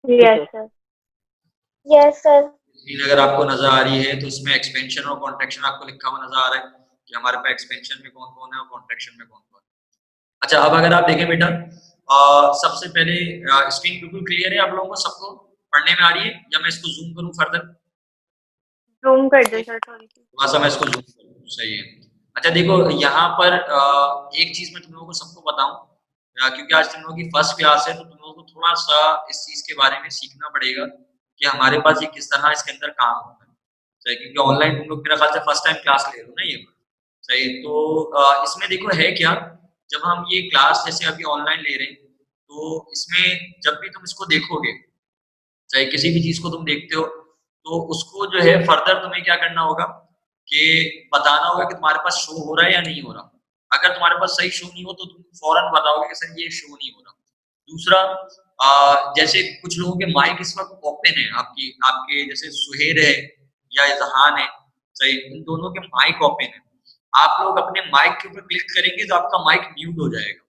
Yes sir. Yes sir. Screen अगर आपको नजर आ रही है तो इसमें एक्सपेंशन और कॉन्ट्रैक्शन आपको लिखा हुआ नजर आ रहा है कि हमारे पास एक्सपेंशन में कौन कौन है और कॉन्ट्रैक्शन में कौन कौन है। अच्छा, अब अगर आप देखें बेटा, सबसे पहले स्क्रीन बिल्कुल क्लियर है आप लोगों को, सबको पढ़ने में आ रही है या मैं इसको जूम करूं फर्दर? जूम कर दो सर थोड़ी सी। थोड़ा सा मैं इसको जूम करूं, सही है। अच्छा देखो, यहाँ पर एक चीज मैं तुम लोगों को सबको बताऊं, क्योंकि आज तुम लोगों की फर्स्ट क्लास है तो तुम लोगों को थोड़ा सा इस चीज के बारे में सीखना पड़ेगा कि हमारे पास ये किस तरह इसके अंदर काम होता है। सही, क्योंकि ऑनलाइन तुम लोग मेरा ख्याल से फर्स्ट टाइम क्लास ले रहे हो ना ये। सही, तो इसमें देखो है क्या, जब हम ये क्लास जैसे अभी ऑनलाइन ले रहे हैं तो इसमें जब भी तुम इसको देखोगे, चाहे किसी भी चीज को तुम देखते हो, तो उसको जो है फर्दर तुम्हें क्या करना होगा कि बताना होगा कि तुम्हारे पास शो हो रहा है या नहीं हो रहा। अगर तुम्हारे पास सही शो नहीं हो तो तुम फौरन बताओगे कि सर ये शो नहीं हो रहा। दूसरा, जैसे कुछ लोगों के माइक इस वक्त ओपन है, आपकी आपके जैसे सुहेर है या इजहान है, सही, इन दोनों के माइक ओपन है। आप लोग अपने माइक के ऊपर क्लिक करेंगे तो आपका माइक म्यूट हो जाएगा,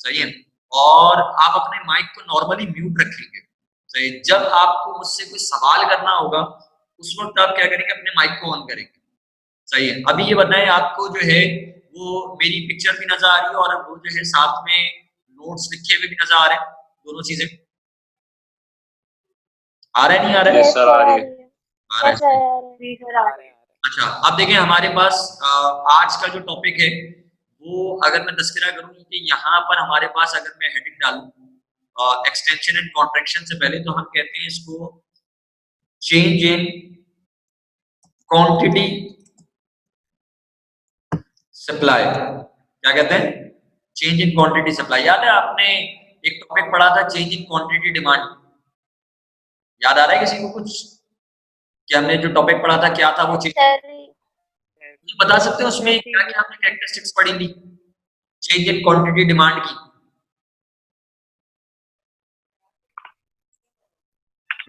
सही है। और आप अपने माइक को नॉर्मली म्यूट रखेंगे, सही। जब आपको मुझसे कोई सवाल करना होगा उस वक्त आप क्या करेंगे, अपने माइक को ऑन करेंगे, सही है। अभी ये बताएं, आपको जो है वो मेरी पिक्चर भी नजर आ रही है और वो जो है साथ में नोट्स लिखे हुए भी नजर आ रहे हैं, दोनों चीजें आ रहा है नहीं आ रहा है? यस सर आ रही है। आ रहा है, यस सर सही। आ रही है। जी सर आ रही है। अच्छा, अब देखें हमारे पास आज का जो टॉपिक है वो अगर मैं तस्करा करूं कि यहाँ पर हमारे पास अगर मैं हेडिंग डालूं एक्सटेंशन एंड कॉन्ट्रैक्शन से पहले, तो हम कहते हैं इसको चेंज इन क्वांटिटी सप्लाई। क्या कहते हैं? Change in quantity supply. याद है आपने एक टॉपिक पढ़ा था, चेंज इन क्वांटिटी डिमांड? याद आ रहा है किसी को कुछ कि हमने जो टॉपिक पढ़ा था क्या था वो चेंज? सर मुझे बता सकते हो उसमें क्या क्या हमने कैरेक्टरिस्टिक्स पढ़ी थी चेंज इन क्वांटिटी डिमांड की?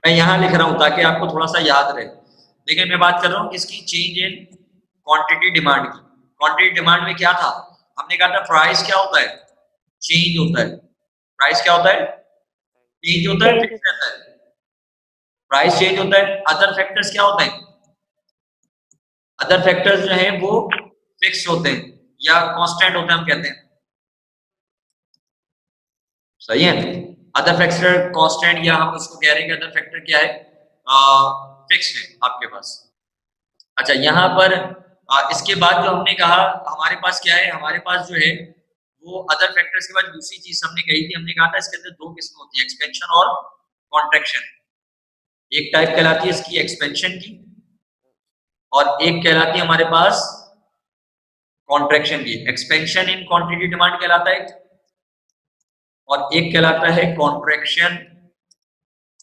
मैं यहाँ लिख रहा हूँ ताकि आपको थोड़ा सा याद रहे। देखिए मैं बात कर रहा हूँ किसकी, चेंज इन क्वांटिटी डिमांड की। क्वांटिटी डिमांड में क्या था, हमने कहा था प्राइस क्या होता है, चेंज होता है। प्राइस क्या होता है? चेंज होता है, चेंज। फिक्स रहता है। प्राइस चेंज होता है। अदर फैक्टर्स क्या होते हैं? अदर फैक्टर्स जो है वो फिक्स होते हैं या कांस्टेंट होते हैं, हम कहते हैं, सही है। अदर फैक्टर कांस्टेंट, या हम उसको कह रहे हैं कि अदर फैक्टर क्या है, फिक्स है आपके पास। अच्छा, यहाँ पर इसके बाद जो हमने कहा हमारे पास क्या है, हमारे पास जो है वो अदर फैक्टर्स के बाद दूसरी चीज हमने कही थी, हमने कहा था इसके अंदर दो किस्में होती है, एक्सपेंशन और कॉन्ट्रैक्शन। एक टाइप कहलाती है इसकी एक्सपेंशन की और एक कहलाती है हमारे पास कॉन्ट्रैक्शन की। एक्सपेंशन इन क्वांटिटी डिमांड कहलाता है और एक कहलाता है contraction,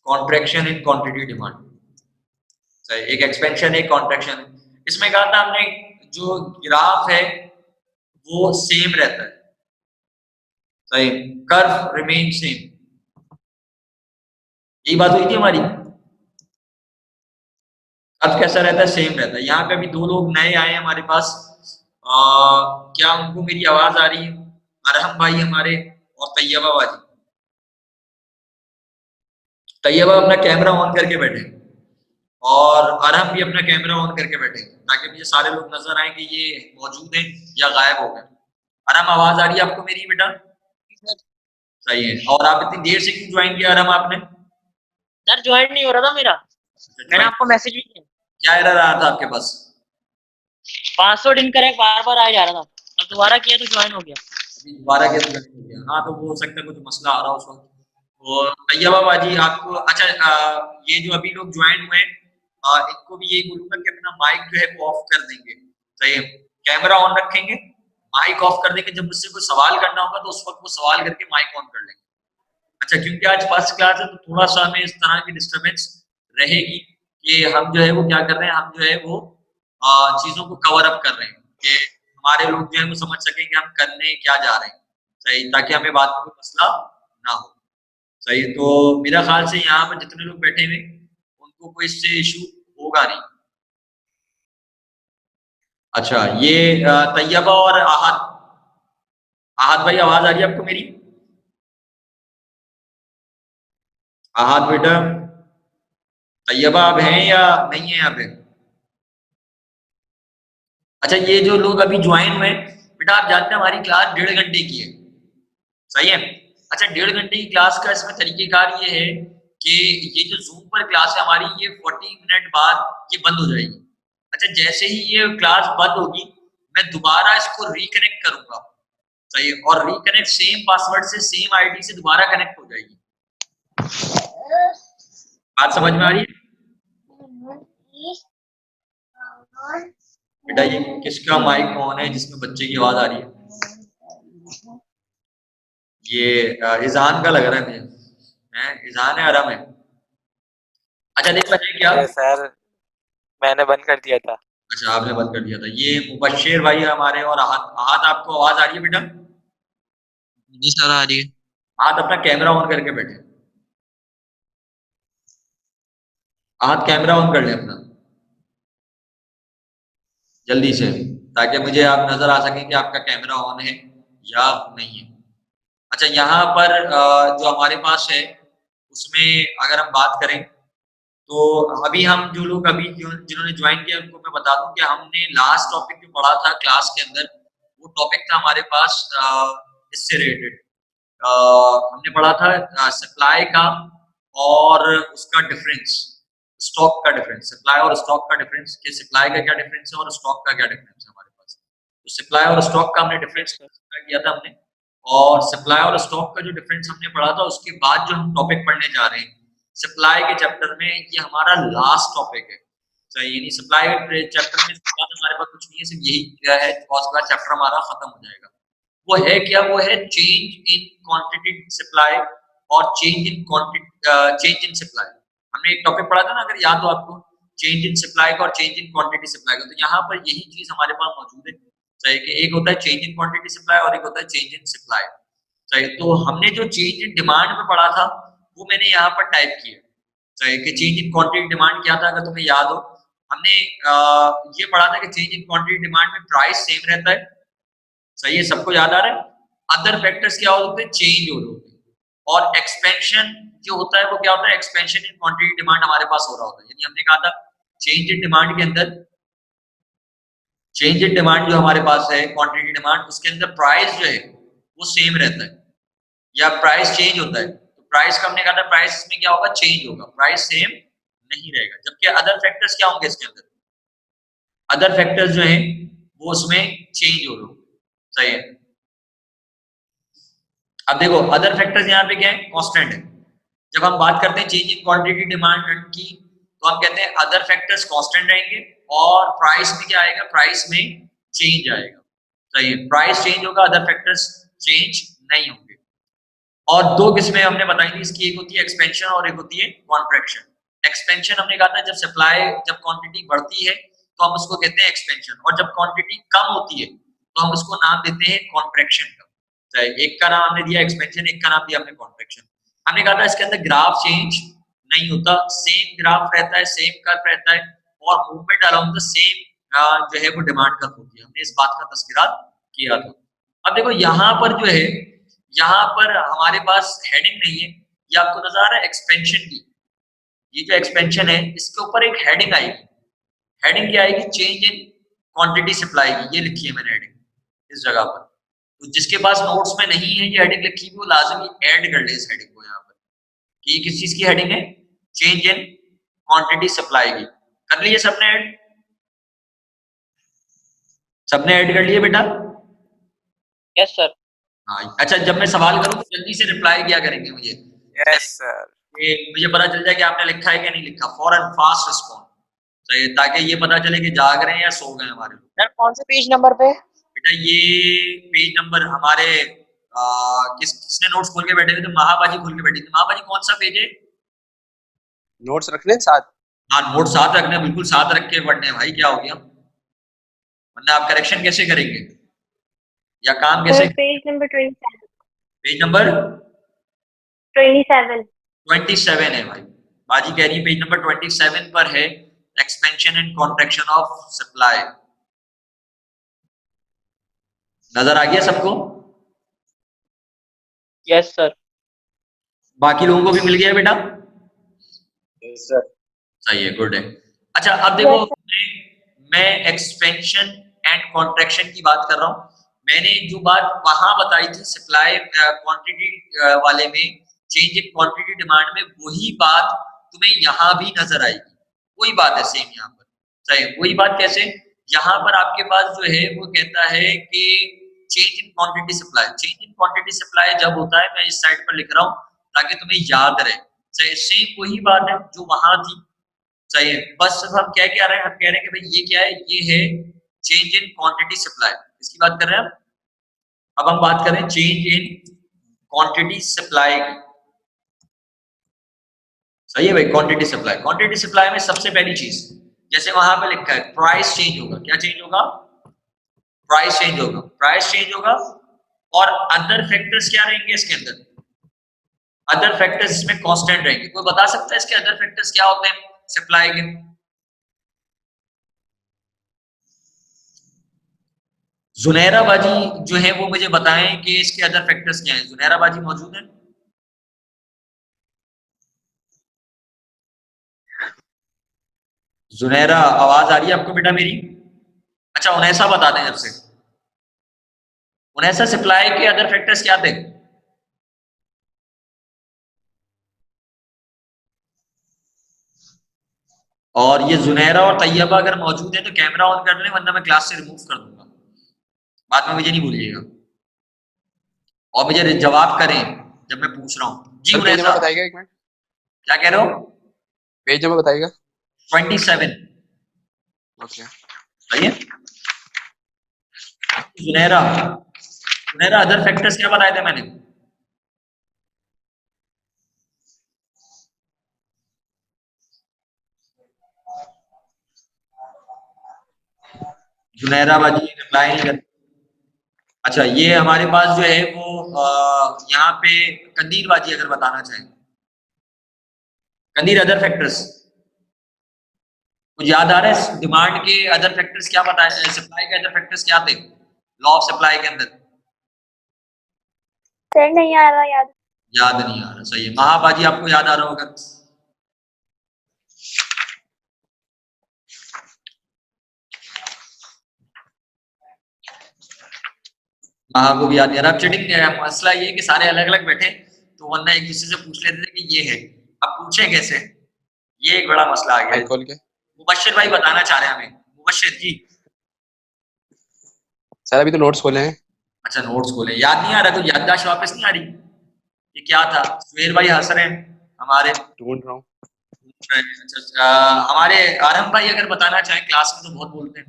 contraction in quantity demand. सही, एक एक्सपेंशन एक कॉन्ट्रैक्शन। इसमें कहा था हमने जो ग्राफ है वो सेम रहता है, सही, कर्व रिमेन सेम। यही बात हुई थी हमारी। कर्व कैसा रहता है? सेम रहता है। यहाँ पे अभी दो लोग नए आए हैं हमारे पास, क्या उनको मेरी आवाज आ रही है? अरहम भाई हमारे और तैयबा बाजी। तैयबा अपना कैमरा ऑन करके बैठे और अरहम भी अपना कैमरा ऑन करके बैठे ताकि मुझे सारे लोग नजर आए कि ये मौजूद हैं या गायब हो गए। अरहम आवाज आ रही है आपको मेरी बेटा? सही है। और आप इतनी देर से क्यों ज्वाइन किया अरहम आपने? सर ज्वाइन नहीं हो रहा था मेरा। मैंने ज्वाइन आपको मैसेज भी किया। क्या एरर आया था आपके पास? पासवर्ड इनकरेक्ट बार बार आ जा रहा था। अब दोबारा किया तो ज्वाइन हो गया। अभी दोबारा क्या ज्वाइन हो गया? हाँ, तो वो हो सकता है कुछ मसला आ रहा हो उस वक्त। और तैयबा बाजी आपको, अच्छा, ये जो अभी लोग ज्वाइन हुए हैं, इनको भी यही बोलूंगा कि अपना माइक जो है वो ऑफ कर देंगे, सही है। कैमरा ऑन रखेंगे, माइक ऑफ कर देंगे। जब मुझसे कोई सवाल करना होगा तो उस वक्त वो सवाल करके माइक ऑन कर लेंगे। अच्छा, क्योंकि आज फर्स्ट क्लास है तो थोड़ा सा हमें इस तरह की डिस्टरबेंस रहेगी कि हम जो है वो क्या कर रहे हैं, हम जो है वो चीजों को कवर अप कर रहे हैं कि हमारे लोग जो है वो समझ सकें कि हम करने क्या जा रहे हैं, सही, ताकि हमें बाद में कोई मसला ना हो, सही। तो मेरा ख्याल से यहाँ पर जितने लोग बैठे हुए उनको कोई इससे इशू होगा नहीं। अच्छा, ये तैयबा और आहद, आहद भाई आवाज आ रही है आपको मेरी? आहत बेटा, तैयबा आप हैं या नहीं है यहाँ पे? अच्छा, ये जो लोग अभी ज्वाइन हुए बेटा, आप जानते हैं हमारी क्लास 1.5 घंटे की है, सही है। अच्छा, 1.5 घंटे की क्लास का इसमें तरीकेकार ये है कि ये जो जूम पर क्लास है हमारी, ये 40 मिनट बाद ये बंद हो जाएगी। अच्छा, जैसे ही ये क्लास बंद होगी मैं दोबारा इसको रिकनेक्ट करूंगा, सही है, और रिकनेक्ट सेम पासवर्ड से सेम आईडी से दोबारा कनेक्ट हो जाएगी। बात समझ में आ रही है बेटा? ये किसका माइक ऑन है जिसमें बच्चे की आवाज आ रही है? ये इज़ान का लग रहा है मुझे, है इज़ान है, आराम है। अच्छा देखो है क्या? अरे सर, मैंने बंद कर दिया था। अच्छा, आपने बंद कर दिया था। ये मुबश्शिर भाई हमारे, और आहत, आहत आपको आवाज आ रही है बेटा? जी सर आ रही है। आहत अपना कैमरा ऑन करके बैठे, आहत कैमरा ऑन कर ले अपना जल्दी से, ताकि मुझे आप नजर आ सके कि आपका कैमरा ऑन है या नहीं है। अच्छा, यहाँ पर जो हमारे पास है उसमें अगर हम बात करें तो अभी हम जो लोग अभी जिन्होंने ज्वाइन किया उनको मैं बता दूं कि हमने लास्ट टॉपिक जो पढ़ा था क्लास के अंदर, वो टॉपिक था हमारे पास इससे रिलेटेड। हमने पढ़ा था सप्लाई का और उसका डिफरेंस, स्टॉक का डिफरेंस, सप्लाई और स्टॉक का डिफरेंस, कि सप्लाई का क्या डिफरेंस है और स्टॉक का क्या डिफरेंस है हमारे पास। तो सप्लाई और स्टॉक का हमने डिफरेंस किया था हमने, और सप्लाई और स्टॉक का जो डिफरेंस हमने पढ़ा था उसके बाद जो हम टॉपिक पढ़ने जा रहे हैं सप्लाई के चैप्टर में, ये हमारा लास्ट टॉपिक है, सही, यानी सप्लाई चैप्टर में इसके बाद हमारे पास कुछ नहीं है, सिर्फ यही है, और उसका चैप्टर हमारा खत्म हो जाएगा। वो है क्या? वो है चेंज इन क्वांटिटी सप्लाई और change in quantity, change in supply. हमने एक टॉपिक पढ़ा था ना, अगर याद हो आपको, चेंज इन सप्लाई का और चेंज इन क्वांटिटी सप्लाई का। तो यहाँ पर यही चीज हमारे पास मौजूद है, सही, कि एक होता है चेंज इन क्वांटिटी सप्लाई और एक होता है चेंज इन सप्लाई, सही। तो हमने जो चेंज इन डिमांड में पढ़ा था वो मैंने यहाँ पर टाइप किया, सही, कि चेंज इन क्वांटिटी डिमांड क्या था, अगर तुम्हें याद हो हमने ये पढ़ा था कि चेंज इन क्वांटिटी डिमांड में प्राइस सेम रहता है, सही है, सबको याद आ रहा है। अदर फैक्टर्स क्या होते हैं? चेंज हो रहे होते हैं, और एक्सपेंशन जो होता है वो क्या होता है? एक्सपेंशन इन क्वांटिटी डिमांड हमारे पास हो रहा होता है। यानी हमने कहा था चेंज इन डिमांड के अंदर, चेंज इन डिमांड जो हमारे पास है क्वांटिटी डिमांड, उसके अंदर प्राइस जो है वो सेम रहता है या प्राइस चेंज होता है। तो प्राइस का हमने कहा था प्राइस में क्या होगा? चेंज होगा, प्राइस सेम नहीं रहेगा। जबकि अदर फैक्टर्स क्या होंगे इसके अंदर? अदर फैक्टर्स जो हैं वो उसमें चेंज हो रहे होंगे, सही है। अब देखो अदर फैक्टर्स यहाँ पे क्या है? कांस्टेंट है। जब हम बात करते हैं चेंज इन क्वांटिटी डिमांड की तो हम कहते हैं अदर फैक्टर्स कांस्टेंट रहेंगे, और प्राइस में क्या आएगा? प्राइस में चेंज आएगा, सही है, प्राइस चेंज होगा, अदर फैक्टर्स चेंज नहीं होंगे। और दो किस्में हमने बताई थी इसकी, एक होती है एक्सपेंशन और एक होती है कॉन्ट्रैक्शन। एक्सपेंशन हमने कहा था जब क्वांटिटी बढ़ती है तो हम उसको कहते हैं एक्सपेंशन, और जब क्वांटिटी कम होती है तो हम उसको नाम देते हैं कॉन्ट्रैक्शन का। एक का नाम हमने दिया एक्सपेंशन, एक का नाम दिया हमने कॉन्ट्रैक्शन। हमने कहा था इसके अंदर ग्राफ चेंज नहीं होता, सेम ग्राफ रहता है, सेम कर्व रहता है, और मूवमेंट अराउंड द सेम जो है वो डिमांड कर्व होती है। हमने इस बात का तस्करा किया था। अब देखो यहाँ पर जो है, यहाँ पर हमारे पास हेडिंग नहीं है, ये आपको नजर आ रहा है एक्सपेंशन की, ये जो एक्सपेंशन है इसके ऊपर एक हेडिंग आएगी। हेडिंग क्या आएगी? चेंज इन क्वांटिटी सप्लाई की, ये लिखी है मैंने हेडिंग इस जगह पर। तो जिसके पास नोट्स में नहीं है ये हेडिंग लिखी हुई, वो लाजमी ऐड कर ले इस हेडिंग को यहाँ पर, कि ये किस चीज की हेडिंग है? चेंज इन क्वांटिटी सप्लाई की। कर लिए सबने ऐड? सबने ऐड कर लिए बेटा? Yes sir. हाँ, अच्छा, जब मैं सवाल करूँ तो जल्दी से रिप्लाई किया करेंगे मुझे, यस सर। मुझे पता चल जाए कि आपने लिखा है कि नहीं लिखा। फॉरन फास्ट रिस्पॉन्ड, सही, ताकि ये पता चले कि जाग रहे हैं या सो गए हमारे लोग। सर कौन से पेज नंबर पे? बेटा ये पेज नंबर हमारे किसने नोट्स खोल के बैठे थे? तो महाबाजी खोल के बैठी थी। महाबाजी कौन सा पेज है? नोट्स रखने साथ? हाँ, नोट साथ रखने, बिल्कुल साथ रख के पढ़ने भाई, क्या हो गया, वरना आप करेक्शन कैसे करेंगे या काम कैसे? Page number 27। पेज नंबर 27 27 है भाई। बाजी कह रही है पेज नंबर 27 पर है expansion and contraction of supply. नजर आ गया सबको? Yes sir. बाकी लोगों को भी मिल गया बेटा? Yes sir. सही है, गुड है। अच्छा अब देखो, मैं एक्सपेंशन एंड कॉन्ट्रैक्शन की बात कर रहा हूँ। मैंने जो बात वहां बताई थी सप्लाई क्वांटिटी वाले में, चेंज इन क्वांटिटी डिमांड में, वही बात तुम्हें यहाँ भी नजर आएगी। वही बात है सेम यहाँ पर। सही, वही बात कैसे? यहाँ पर आपके पास जो है वो कहता है कि change in quantity supply. Change in quantity supply जब होता है, मैं इस साइड पर लिख रहा हूँ ताकि तुम्हें याद रहे। सही, सेम वही बात है जो वहां थी। सही है, बस हम क्या कह रहे हैं, हम कह रहे हैं कि भाई ये क्या है, ये है चेंज इन क्वांटिटी सप्लाई। इसकी बात कर रहे हैं हम। अब हम बात करें चेंज इन क्वांटिटी सप्लाई की। सही है भाई, क्वांटिटी सप्लाई। क्वांटिटी सप्लाई में सबसे पहली चीज, जैसे वहां पे लिखा है प्राइस चेंज होगा। क्या चेंज होगा? प्राइस चेंज होगा। प्राइस चेंज होगा और अदर फैक्टर्स क्या रहेंगे इसके अंदर? अदर फैक्टर्स इसमें कांस्टेंट रहेंगे। कोई बता सकता है इसके अदर फैक्टर्स क्या होते हैं सप्लाई के? जुनैरा बाजी जो है वो मुझे बताएं कि इसके अदर फैक्टर्स क्या हैं। जुनैरा बाजी मौजूद है? जुनैरा, आवाज आ रही है आपको बेटा मेरी? अच्छा, उनैसा बता दें जब से। उनैसा सप्लाई के अदर फैक्टर्स क्या थे? और ये जुनैरा और तैयबा अगर मौजूद है तो कैमरा ऑन कर लें, वरना मैं क्लास से रिमूव कर दूंगा। बाद में मुझे नहीं भूलिएगा और मुझे जवाब करें जब मैं पूछ रहा हूँ। जी पेज नंबर उनैसा, बताइएगा एक मिनट। क्या कह रहे हो? पेज नंबर बताइएगा। 27। ओके। सही है। जुनैरा, जुनैरा अदर फैक्टर्स क्या बताए थे मैंने? जुनैरा बाजी रिप्लाई नहीं कर। अच्छा, ये हमारे पास जो है वो यहाँ पे कंदीर बाजी अगर बताना चाहें। कंदीर अदर फैक्टर्स कुछ याद आ रहा है? डिमांड के अदर फैक्टर्स क्या बताए, सप्लाई के अदर फैक्टर्स क्या थे लॉ ऑफ सप्लाई के अंदर? सर नहीं आ रहा याद। याद नहीं आ रहा। सही है। महाबाजी आपको याद आ रहा होगा। महा को भी याद नहीं आ रहा। अब चीटिंग मसला ये है कि सारे अलग अलग बैठे तो वरना एक दूसरे से पूछ लेते थे कि ये है, अब पूछे कैसे, ये एक बड़ा मसला आ गया है। खोल के मुबश्शिर भाई बताना चाह रहे हैं हमें। मुबश्शिर जी। सर अभी तो नोट्स खोले हैं। अच्छा, नोट्स खोले, याद नहीं आ रहा? तो याददाश्त वापस नहीं आ रही? ये क्या था? सुहेल भाई हंस रहे हैं हमारे। ढूंढ रहा हूँ। अच्छा, हमारे आरम भाई अगर बताना चाहें, क्लास में तो बहुत बोलते हैं।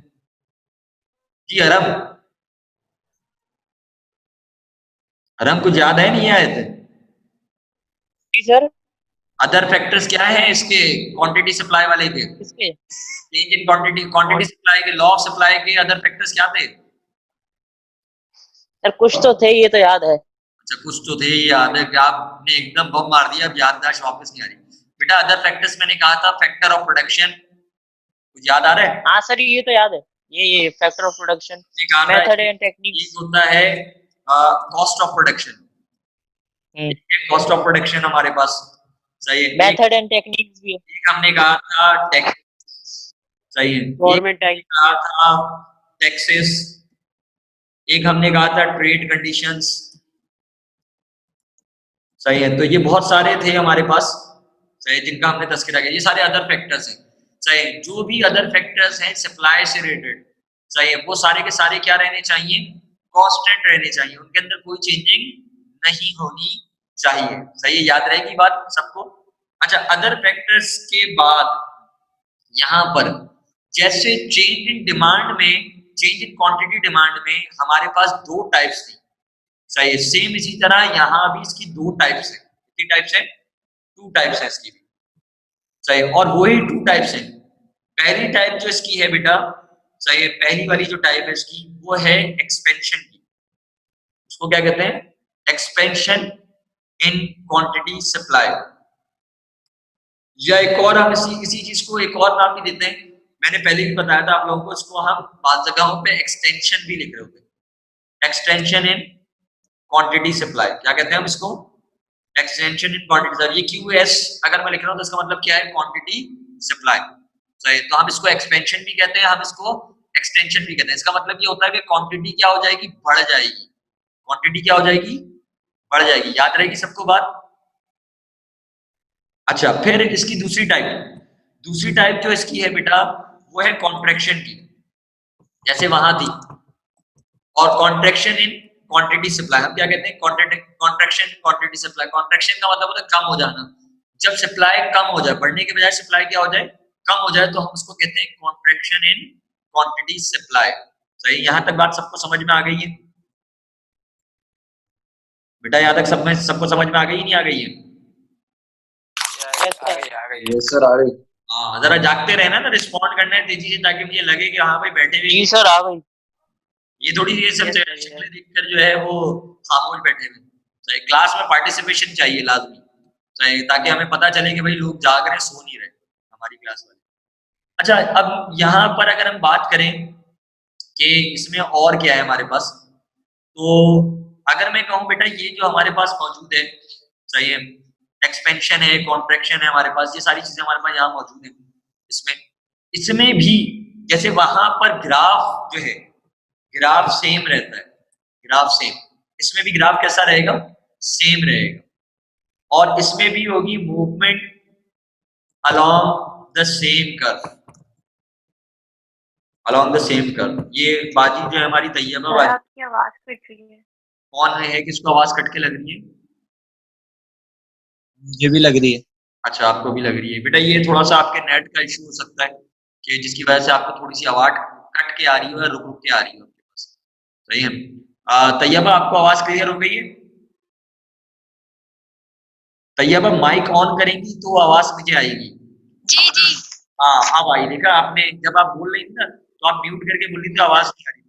जी अरम, अरम कुछ याद है नहीं आए थे? जी सर। अदर फैक्टर्स क्या है इसके क्वांटिटी सप्लाई वाले के? किसके? Change in quantity, quantity supply के, लॉ ऑफ सप्लाई के अदर फैक्टर्स क्या थे? सर कुछ तो थे, ये तो याद है। अच्छा, कुछ तो थे, ये याद है कि आपने एकदम बम मार दिया, अब याददाश्त वापस नहीं आ रही बेटा। अदर फैक्टर्स मैंने कहा था फैक्टर ऑफ प्रोडक्शन, कुछ याद आ रहा है? हाँ सर, ये तो याद है। ये factor of production, method and techniques. एक होता है cost of production. Cost of production हमारे पास। सही है। मेथड एंड टेक्निक्स भी है। एक हमने कहा था टैक्स। सही है। गवर्नमेंट एक कहा था टैक्सेस। एक हमने कहा था ट्रेड कंडीशंस। सही है। तो ये बहुत सारे थे हमारे पास, सही, जिनका हमने तस्करा किया। ये सारे अदर फैक्टर्स हैं। सही है। जो भी अदर फैक्टर्स हैं सप्लाई से रिलेटेड, सही है, वो सारे के सारे क्या रहने चाहिए? कांस्टेंट रहने चाहिए, उनके अंदर कोई चेंजिंग नहीं होनी चाहिए। सही है, याद रहेगी बात सबको। अच्छा, अदर फैक्टर्स के बाद यहाँ पर जैसे चेंज इन डिमांड में, चेंज इन क्वांटिटी डिमांड में हमारे पास दो टाइप्स थी। सही है। सेम इसी तरह यहाँ भी इसकी दो टाइप्स है। कितनी टाइप्स है? टू टाइप्स है इसकी भी। सही है। और वही टू टाइप्स है। पहली टाइप जो इसकी है बेटा, सही है, पहली वाली जो टाइप है इसकी वो है एक्सपेंशन की। उसको क्या कहते हैं? Expansion in quantity supply. या एक और हम इसी चीज को एक और नाम भी देते हैं। मैंने पहले भी बताया था आप लोगों को, इसको हम बाद जगहों पे एक्सटेंशन भी लिख रहे होते हैं। एक्सटेंशन इन क्वांटिटी सप्लाई, क्या कहते हैं हम इसको? एक्सटेंशन इन क्वांटिटी रिजर्व, ये QS अगर मैं लिख रहा हूँ तो इसका मतलब क्या है, क्वांटिटी सप्लाई। सही, तो हम इसको एक्सपेंशन भी कहते हैं, हम इसको एक्सटेंशन भी कहते हैं। इसका मतलब ये होता है कि क्वांटिटी क्या हो जाएगी, बढ़ जाएगी। क्वांटिटी क्या हो जाएगी, बढ़ जाएगी। याद रहेगी सबको बात। अच्छा, फिर इसकी दूसरी टाइप जो इसकी है बेटा, वो है कॉन्ट्रैक्शन की, जैसे वहां थी। और कॉन्ट्रैक्शन इन क्वांटिटी सप्लाई, हम क्या कहते हैं, कॉन्ट्रैक्शन क्वांटिटी सप्लाई। कॉन्ट्रैक्शन का मतलब होता है कम हो जाना। जब सप्लाई कम हो जाए, बढ़ने के बजाय सप्लाई क्या हो जाए, कम हो जाए, तो हम उसको कहते हैं कॉन्ट्रैक्शन इन क्वांटिटी सप्लाई। सही, यहां तक बात सबको समझ में आ गई है बेटा? यहां तक सबको समझ में आ गई, नहीं आ गई है? आ गई। यस सर, आ गई। हाँ, जरा जागते रहना ना, रिस्पॉन्ड करना है तेजी से, ताकि मुझे लगे कि हाँ भाई बैठे हुए। जी सर आ गई। ये थोड़ी ये सब शक्लें देखकर जो है वो खामोश बैठे हुए। सही, क्लास में पार्टिसिपेशन चाहिए लाजमी। सही, ताकि हमें पता चले कि भाई लोग जाग रहे, सो नहीं रहे हमारी क्लास वाले। अच्छा, अब यहाँ पर अगर हम बात करें कि इसमें और क्या है हमारे पास, तो अगर मैं कहूँ बेटा, ये जो हमारे पास मौजूद है, सही है, एक्सपेंशन है, कॉन्ट्रैक्शन है हमारे पास, ये सारी चीजें हमारे पास यहाँ मौजूद है। इसमें भी जैसे वहां पर ग्राफ जो है, ग्राफ सेम रहता है, ग्राफ सेम। इसमें भी ग्राफ कैसा रहेगा, सेम रहेगा। और इसमें भी होगी movement along the same curve, along the same curve. ये बाजी जो है हमारी तैयबा बाजी, आपकी आवाज कट रही है। कौन है किसको आवाज कट के लग रही है? मुझे भी लग रही है। अच्छा, आपको भी लग रही है बेटा। ये थोड़ा सा आपके नेट का इशू हो सकता है, कि जिसकी वजह से आपको थोड़ी सी आवाज कट के आ रही हो या रुक रुक के आ रही हो आपके पास। सही है। तैयबा, आपको आवाज क्लियर हो गई है? तैयबा, माइक ऑन करेंगी तो आवाज मुझे आएगी। जी जी। हाँ, अब आई। देखा आपने, जब आप बोल रही थी ना, तो आप म्यूट करके बोल रही थी, आवाज नहीं आ रही।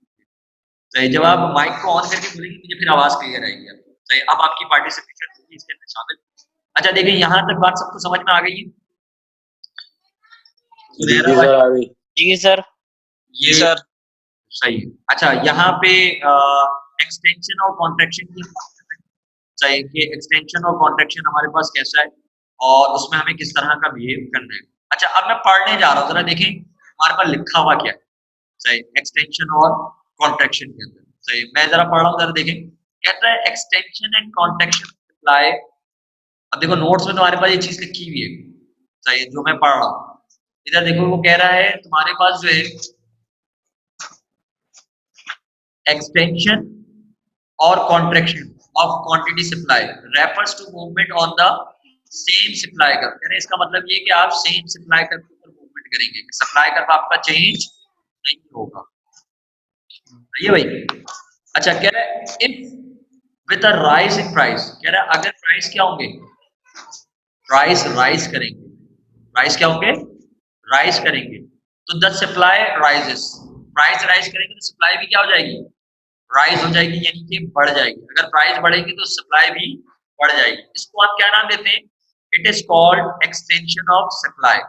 सही, जब आप माइक को ऑन करके बोलेंगी, मुझे फिर आवाज क्लियर आएगी आपकी। सही, अब आपकी पार्टिसिपेशन होगी इसके अंदर शामिल। अच्छा, देखिए यहाँ तक बात सबको समझ में आ गई है? सुनहरा भाई, आ गई। जी सर। ये सर सही है। अच्छा, यहाँ पे एक्सटेंशन और कॉन्ट्रैक्शन की सही, कि एक्सटेंशन और कॉन्ट्रैक्शन हमारे पास कैसा है और उसमें हमें किस तरह का बिहेव करना है। अच्छा, अब मैं पढ़ने जा रहा हूँ, जरा देखें हमारे पास लिखा हुआ क्या है। सही, एक्सटेंशन और कॉन्ट्रैक्शन के अंदर। सही, मैं जरा पढ़ रहा हूँ, जरा देखें। कहता है एक्सटेंशन एंड कॉन्ट्रैक्शन सप्लाई। अब देखो नोट्स में तुम्हारे पास ये चीज लिखी हुई है, सही, जो मैं पढ़ रहा हूँ। इधर देखो, वो कह रहा है तुम्हारे पास जो है एक्सटेंशन और contraction of quantity supply refers to movement on the same supply curve. यानी इसका मतलब ये कि आप सेम सप्लाई कर्व के ऊपर मूवमेंट करेंगे, सप्लाई कर्व आपका चेंज नहीं होगा। ये भाई। अच्छा, कह रहा है if with a rise in price, कह रहा है अगर प्राइस क्या होंगे, प्राइस राइज करेंगे, प्राइस क्या होंगे, राइज करेंगे, तो the supply rises, price rise करेंगे तो सप्लाई भी क्या हो जाएगी, राइज हो जाएगी, यानी कि बढ़ जाएगी। अगर प्राइस बढ़ेगी तो सप्लाई भी बढ़ जाएगी। इसको हम क्या नाम देते हैं, it is called extension of supply.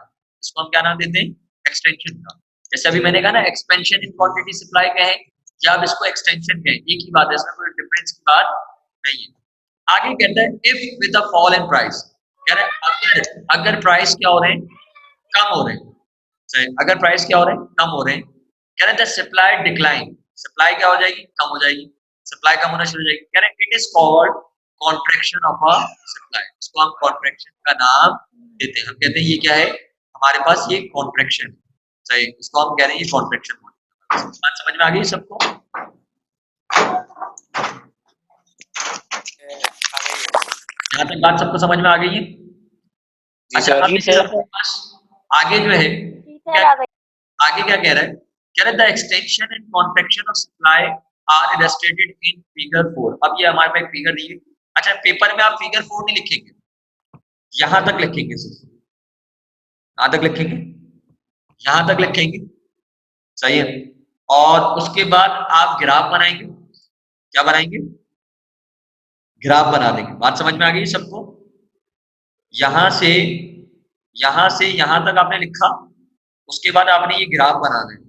इसको हम क्या नाम देते हैं, एक्सटेंशन का। जैसे अभी मैंने कहा ना, एक्सपेंशन इन क्वांटिटी सप्लाई कहें या आप इसको एक्सटेंशन कहें, एक ही बात है, इसमें कोई डिफरेंस की बात नहीं है। आगे कहता है if with a fall in price, कह रहा है अगर प्राइस क्या हो रहे हैं, कम हो रहे हैं। सही, अगर प्राइस क्या हो रहे हैं, कम हो रहे हैं। कह रहे हैं सप्लाई डिक्लाइन, सप्लाई क्या हो जाएगी, कम हो जाएगी, सप्लाई कम होना शुरू हो जाएगी। कह रहे हैं it is called contraction of a supply. इसको हम कॉन्ट्रैक्शन का नाम देते हैं। हम कहते हैं ये क्या है हमारे पास, ये कॉन्ट्रैक्शन। सही, इसको हम कह रहे हैं ये कॉन्ट्रैक्शन। बात समझ में आ गई सबको? यहाँ तक बात सबको समझ में आ गई है? अच्छा, अब जी सर। आगे जो है सर आ गई। आगे क्या कह रहा है, कह रहा है the extension and contraction of supply are illustrated in figure 4। अब ये हमारे पास फिगर दी है। अच्छा, पेपर में आप फिगर 4 नहीं लिखेंगे, यहां तक लिखेंगे सिर्फ, यहां तक लिखेंगे, यहां तक लिखेंगे। सही है। और उसके बाद आप ग्राफ बनाएंगे। क्या बनाएंगे, ग्राफ बना देंगे। बात समझ में आ गई सबको? यहां से यहां तक आपने लिखा, उसके बाद आपने ये ग्राफ बनाना है,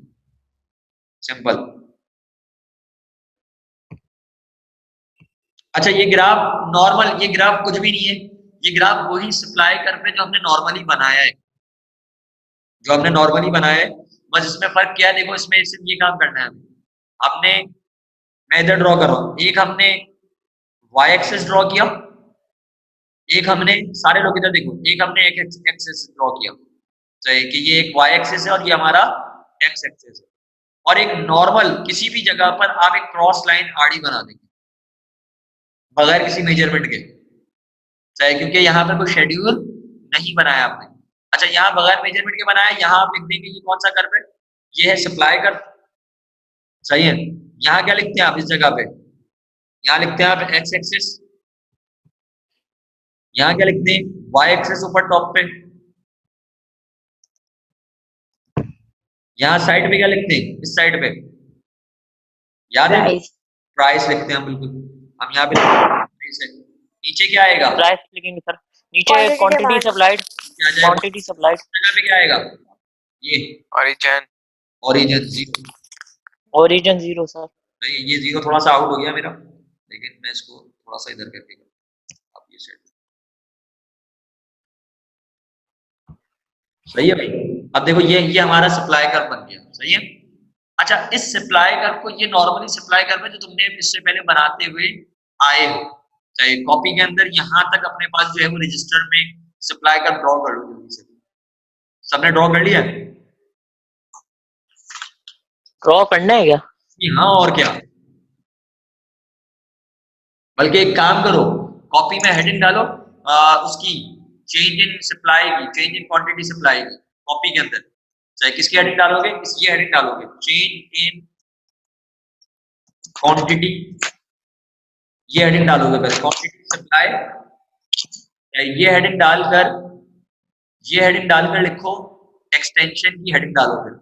सिंपल। अच्छा ये ग्राफ नॉर्मल, ये ग्राफ कुछ भी नहीं है, ये ग्राफ वही सप्लाई कर्व है जो हमने नॉर्मली बनाया है, जो हमने नॉर्मली बनाया है। बस इसमें फर्क क्या है, देखो इसमें सिर्फ ये काम करना है हमें। हमने, मैं इधर ड्रॉ कर रहा हूँ, एक हमने y एक्सिस ड्रॉ किया, एक हमने, सारे लोग इधर देखो, एक हमने एक एक्सिस ड्रॉ किया, चाहे कि ये एक y एक्सिस है और ये हमारा x एक्सिस है, और एक नॉर्मल किसी भी जगह पर आप एक क्रॉस लाइन आड़ी बना देंगे बगैर किसी मेजरमेंट के, चाहे क्योंकि यहाँ पर कोई शेड्यूल नहीं बनाया आपने। अच्छा यहाँ बगैर मेजरमेंट के बनाया, यहाँ आप लिख देंगे ये कौन सा कर्व है, ये है सप्लाई कर्व, सही है। यहाँ क्या लिखते हैं आप इस जगह पे, यहाँ लिखते हैं आप x एक्सिस, यहाँ क्या लिखते हैं y एक्सिस ऊपर टॉप पे, यहाँ साइड पे क्या लिखते हैं, इस साइड पे याद है, प्राइस लिखते हैं हम, बिल्कुल हम यहाँ पे प्राइस है। नीचे क्या आएगा, प्राइस लिखेंगे सर, नीचे Quantity क्वांटिटी demand. सप्लाइड, क्या आ जाएगा, क्वांटिटी सप्लाइड, जगह पे क्या आएगा, ये origin. Origin zero, origin zero sir. नहीं ये जीरो थोड़ा सा आउट हो गया मेरा, लेकिन मैं इसको थोड़ा सा इधर करके अब ये सेट, सही है भाई। अब देखो ये हमारा सप्लाई कर्व बन गया, सही है। अच्छा इस सप्लाई कर्व को, ये नॉर्मली सप्लाई कर्व है जो तुमने इससे पहले बनाते हुए आए हो, चाहे कॉपी के अंदर यहाँ तक अपने पास जो है वो रजिस्टर में सप्लाई कर्व ड्रॉ कर लो जल्दी से। सबने ड्रॉ कर लिया, ड्रॉ करना है क्या? हाँ और क्या, बल्कि एक काम करो, कॉपी में हेडिंग डालो उसकी, चेंज इन सप्लाई की, चेंज इन क्वांटिटी सप्लाई की, कॉपी के अंदर चाहे किसकी हेडिंग डालोगे, इसकी हेडिंग डालोगे, चेंज इन क्वांटिटी, ये हेडिंग डालोगे बस, क्वांटिटी सप्लाई, ये हेडिंग डालकर लिखो एक्सटेंशन की हेडिंग डालो, फिर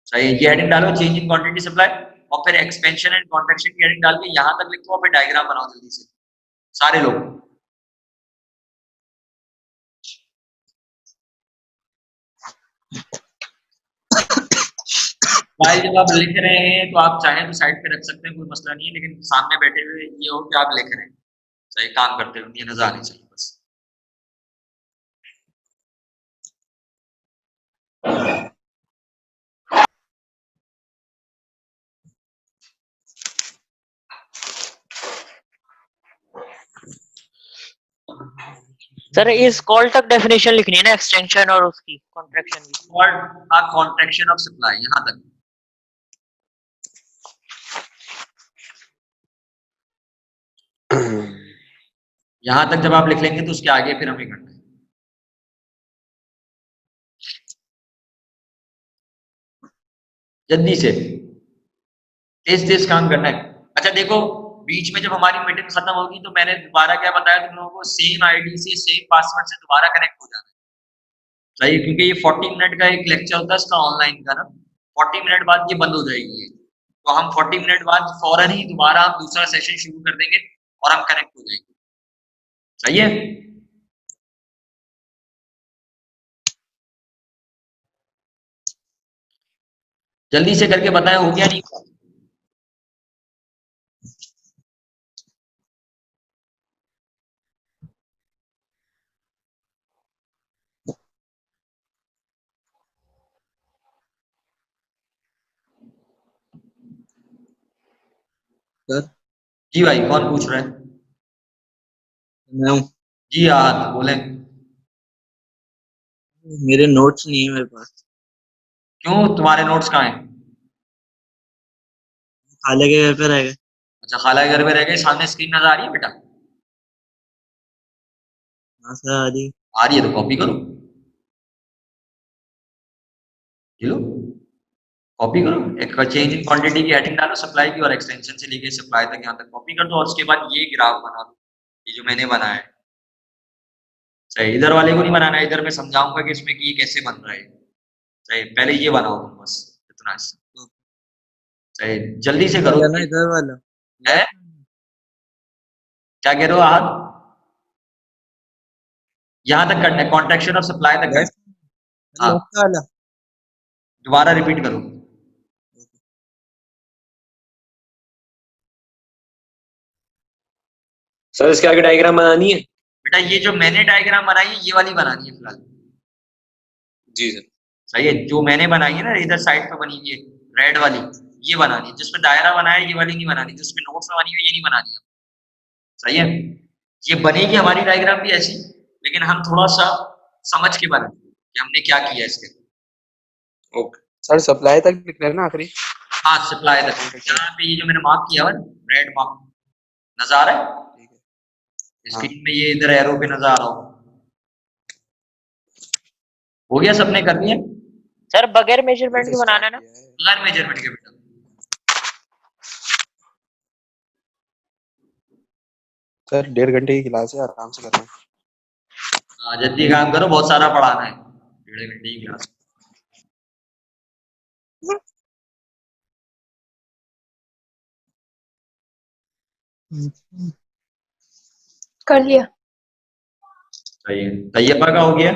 सही, ये हेडिंग डालो चेंज इन क्वांटिटी सप्लाई, और फिर एक्सपेंशन एंड कॉन्ट्रैक्शन की हेडिंग डाल के यहाँ तक लिखो, और फिर डायग्राम बनाओ जल्दी से सारे लोग। फाइल जब आप लिख रहे हैं तो आप चाहें तो साइड पे रख सकते हैं, कोई मसला नहीं है, लेकिन सामने बैठे हुए ये हो कि आप लिख रहे हैं, सही काम करते हुए ये नजर आनी चाहिए बस। सर इस कॉल तक डेफिनेशन लिखनी है ना, एक्सटेंशन और उसकी कॉन्ट्रैक्शन की। और आप कॉन्ट्रैक्शन ऑफ सप्लाई यहाँ तक, यहाँ तक जब आप लिख लेंगे तो उसके आगे फिर हमें करना है। जल्दी से तेज तेज काम करना है। अच्छा देखो बीच में जब हमारी मीटिंग खत्म होगी तो मैंने दोबारा क्या बताया तुम लोगों को, सेम आईडी से सेम पासवर्ड से दोबारा कनेक्ट हो जाना है, सही, क्योंकि ये 40 मिनट का एक लेक्चर होता है इसका ऑनलाइन का ना, 40 मिनट बाद ये बंद हो जाएगी, तो हम 40 मिनट बाद फौरन ही दोबारा हम दूसरा सेशन शुरू कर देंगे और हम कनेक्ट हो जाएंगे, सही है। जल्दी से करके बताएं हो गया नहीं, सर जी भाई कौन पूछ रहा है, मैं हूँ। जी हाँ बोले, मेरे नोट्स नहीं है मेरे पास। क्यों तुम्हारे नोट्स कहाँ हैं? खाले के घर पे रह गए। अच्छा खाला के घर में रह गए, सामने स्क्रीन नजर आ रही है बेटा, हाँ सर आ रही। आ रही है तो कॉपी करो, ये लो कॉपी करो, एक चेंज इन क्वांटिटी की हेडिंग डालो सप्लाई की, और एक्सटेंशन से लेके सप्लाई तक यहाँ तक कॉपी कर दो, और उसके बाद ये ग्राफ बना दो, ये जो मैंने बनाया है, सही, इधर वाले को नहीं बनाना है, इधर मैं समझाऊंगा कि इसमें कि ये कैसे बन रहा है, सही, पहले ये बनाओ तुम बस, इतना सही, जल्दी से करो, ना इधर वाला है क्या कह रहे हो आहत, यहाँ तक करना है, कॉन्ट्रैक्शन ऑफ सप्लाई तक करना है। हाँ लेफ्ट वाला। दोबारा रिपीट करो, सर इसके आगे डायग्राम बनानी है? बेटा ये जो मैंने डायग्राम बनाई है ये वाली बनानी है फिलहाल। जी सर। सही है, जो मैंने बनाई है ना इधर साइड पे बनी हुई है रेड वाली, ये बनानी है। जिसमें दायरा बनाया ये वाली नहीं बनानी, जिसमें नोट्स में बनी हुई ये नहीं बनानी है। सही है, ये बनेगी हमारी डायग्राम भी ऐसी, लेकिन हम थोड़ा सा समझ के बनाएंगे कि हमने क्या किया इसके। ओके सर सप्लाई तक लिखना है ना आखिरी? हाँ सप्लाई तक, यहाँ पे ये जो मैंने मार्क किया है रेड मार्क नजर आ रहा है ठीक है। स्क्रीन में, ये इधर एरो पे नजर आ रहा हो गया, सबने कर दिया सर बगैर मेजरमेंट के बनाना है ना? बगैर मेजरमेंट के बेटा। सर 1.5 घंटे की क्लास है, आराम से करना है। हाँ जल्दी काम करो, बहुत सारा पढ़ाना है, 1.5 घंटे की क्लास। कर लिया। सही है, तैयबा का हो गया?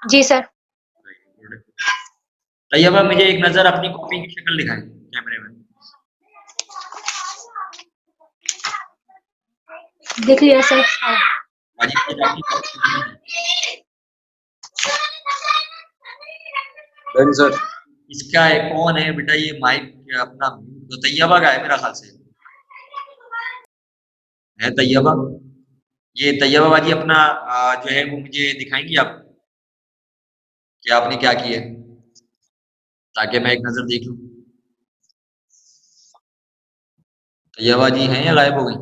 जी सर। तैयबा मुझे एक नजर अपनी कॉपी की शक्ल दिखाएं कैमरे में। देख लिया सर। हाँ। अजीब से अपनी copy दिखाएं। Done sir. इसका है कौन है बेटा ये माइक अपना तो तैयबा का है मेरा ख्याल से, है तैयबा? ये तैयबा बाजी अपना जो है वो मुझे दिखाएंगी आप कि आपने क्या किया, ताकि मैं एक नजर देख लूं। तैयबा जी हैं या गायब हो गई?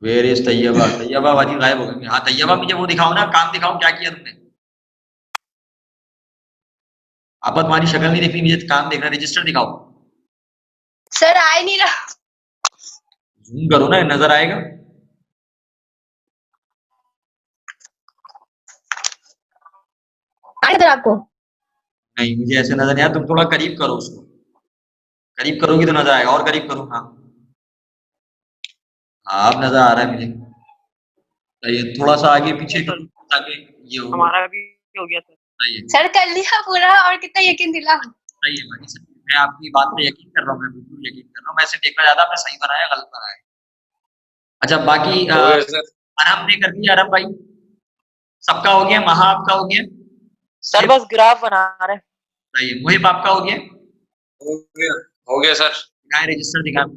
Where is Taiba? तैयबा बाजी गायब हो गई। हाँ तैयबा मुझे वो दिखाओ ना, काम दिखाओ क्या किया तुमने। आपा तुम्हारी शक्ल नहीं देखनी, मुझे काम देखना, रजिस्टर दिखाओ। सर आ ही नहीं रहा। जूम करो ना, नजर आएगा। आ इधर आपको। नहीं मुझे ऐसे नजर नहीं आया, तुम थोड़ा करीब करो उसको, करीब करोगी तो नजर आएगा, और करीब करो। हाँ हाँ अब नजर आ रहा है मुझे। ये थोड़ा सा आगे पीछे करो ताकि ये हो। हमारा भी हो गया सर। सही है, सर कर लिया पूरा, और कितना यकीन दिला। सही है भाई, सही है। मैं आपकी बात पे यकीन कर रहा हूँ, मैं बिल्कुल यकीन कर रहा हूँ। मैं ऐसे देखना चाहता आपने सही बनाया गलत बनाया। अच्छा बाकी हो गया सर। आराम ने कर दिया, आराम भाई सबका हो गया, महा आपका हो गया, सर बस ग्राफ बना रहे हैं। सही है, मुहिब आपका हो गया, हो गया सर। दिखाएं रजिस्टर दिखाएं।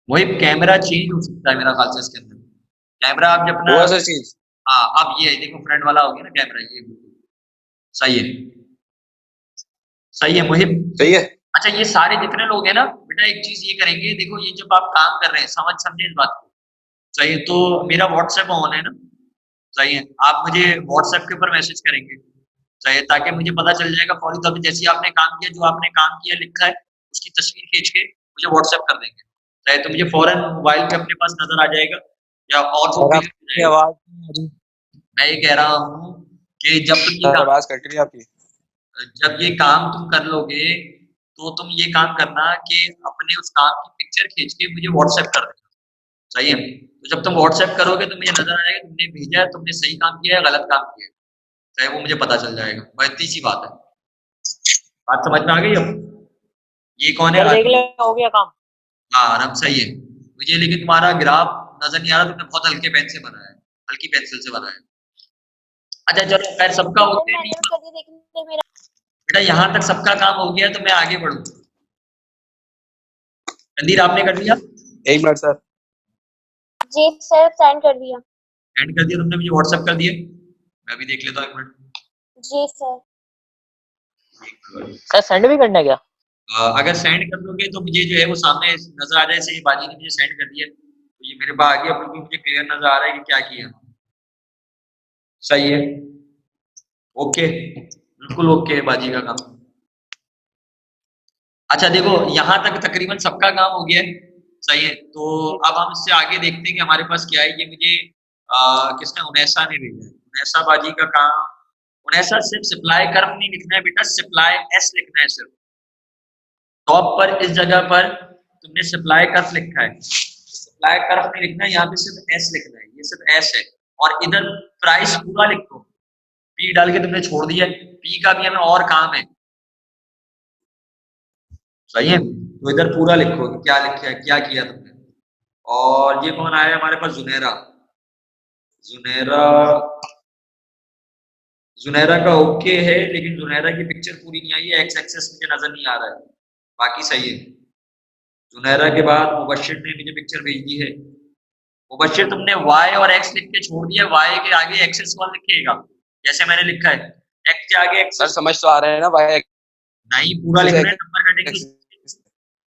मुहिब कैमरा चेंज हो सकता है मेरा ख्याल से इसके अंदर, कैमरा आप जब अपना हुआ सर चीज। हाँ अब ये देखो फ्रंट वाला हो गया ना कैमरा, ये सही है, सही है मुहिब। सही है। अच्छा ये सारे जितने लोग हैं ना बेटा, एक चीज ये करेंगे, देखो ये जब आप काम कर रहे हैं समझ समझे इस बात को, सही है। तो मेरा व्हाट्सएप ऑन है ना, सही है, आप मुझे व्हाट्सएप के ऊपर मैसेज करेंगे, सही है, ताकि मुझे पता चल जाएगा फौरी तौर पे जैसे ही आपने काम किया, जो आपने काम किया लिखा है उसकी तस्वीर खींच के मुझे व्हाट्सएप कर देंगे, सही है, तो मुझे फौरन मोबाइल पे अपने पास नजर आ जाएगा, या और वो भी आवाज नहीं आ रही। मैं ये कह रहा हूँ कि जब तुम ये सर काम आवाज कट रही है आपकी। जब ये काम तुम कर लोगे तो तुम ये काम करना कि अपने उस काम की पिक्चर खींच के मुझे व्हाट्सएप कर देना, सही है। तो जब तुम व्हाट्सएप करोगे तो मुझे नजर आएगा तुमने भेजा है, तुमने सही काम किया है गलत काम किया है, चाहे वो मुझे पता चल जाएगा। बस इतनी सी बात है, बात समझ में आ गई? अब ये कौन है? सर देख ले हो गया काम। हाँ आराम, सही है मुझे, लेकिन तुम्हारा ग्राफ नजर नहीं आ रहा, तुमने बहुत हल्के पेन से बनाया है, हल्की पेंसिल से बनाया है। अच्छा चलो खैर सबका हो गया बेटा, यहाँ तक सबका काम हो गया तो मैं आगे बढ़ूँ। रणधीर आपने कर दिया? 1 मिनट सर। जी सर सेंड कर दिया। सेंड कर दिया तुमने, मुझे व्हाट्सएप कर दिया, मैं भी देख लेता हूँ 1 मिनट। जी सर। सर सेंड भी करना है क्या? अगर सेंड कर दोगे तो मुझे जो है वो सामने नजर आ जाए, सही बाजी ने मुझे सेंड कर दिया तो ये मेरे पास आ गया, बिल्कुल मुझे क्लियर नजर आ रहा है कि क्या किया। सही है, ओके, बिल्कुल ओके है बाजी का काम। अच्छा देखो यहाँ तक तकरीबन सबका काम हो गया है, सही है। तो अब हम इससे आगे देखते हैं कि हमारे पास क्या है। ये मुझे किसने, उनैसा ने भेजा है, उनैसा बाजी का काम। उनैसा सिर्फ सप्लाई कर्व नहीं लिखना है बेटा, सप्लाई एस लिखना है सिर्फ। टॉप पर इस जगह पर तुमने सप्लाई कर्व लिखा है, सप्लाई कर्व नहीं लिखना है, यहाँ पे सिर्फ एस लिखना है, ये सिर्फ एस है। और इधर प्राइस पूरा लिख दो, पी डाल के तुमने छोड़ दिया, पी का भी हमें और काम है, सही है, तो इधर पूरा लिखो कि क्या लिखा है, क्या किया तुमने। और ये कौन आया हमारे पास, जुनेरा, जुनेरा, जुनेरा का ओके है, लेकिन जुनेरा की पिक्चर पूरी नहीं आई है, एक्स एक्सेस मुझे नजर नहीं आ रहा है, बाकी सही है। जुनेरा के बाद मुबश्शिर ने मुझे पिक्चर भेज दी है, मुबश्शिर तुमने y और x लिख के छोड़ दिया, y के आगे एक्सेस कौन लिखेगा, जैसे मैंने लिखा है x के आगे सर एक्सेस समझ तो आ रहा है ना भाई? नहीं, पूरा लिखना है, नंबर कटेंगे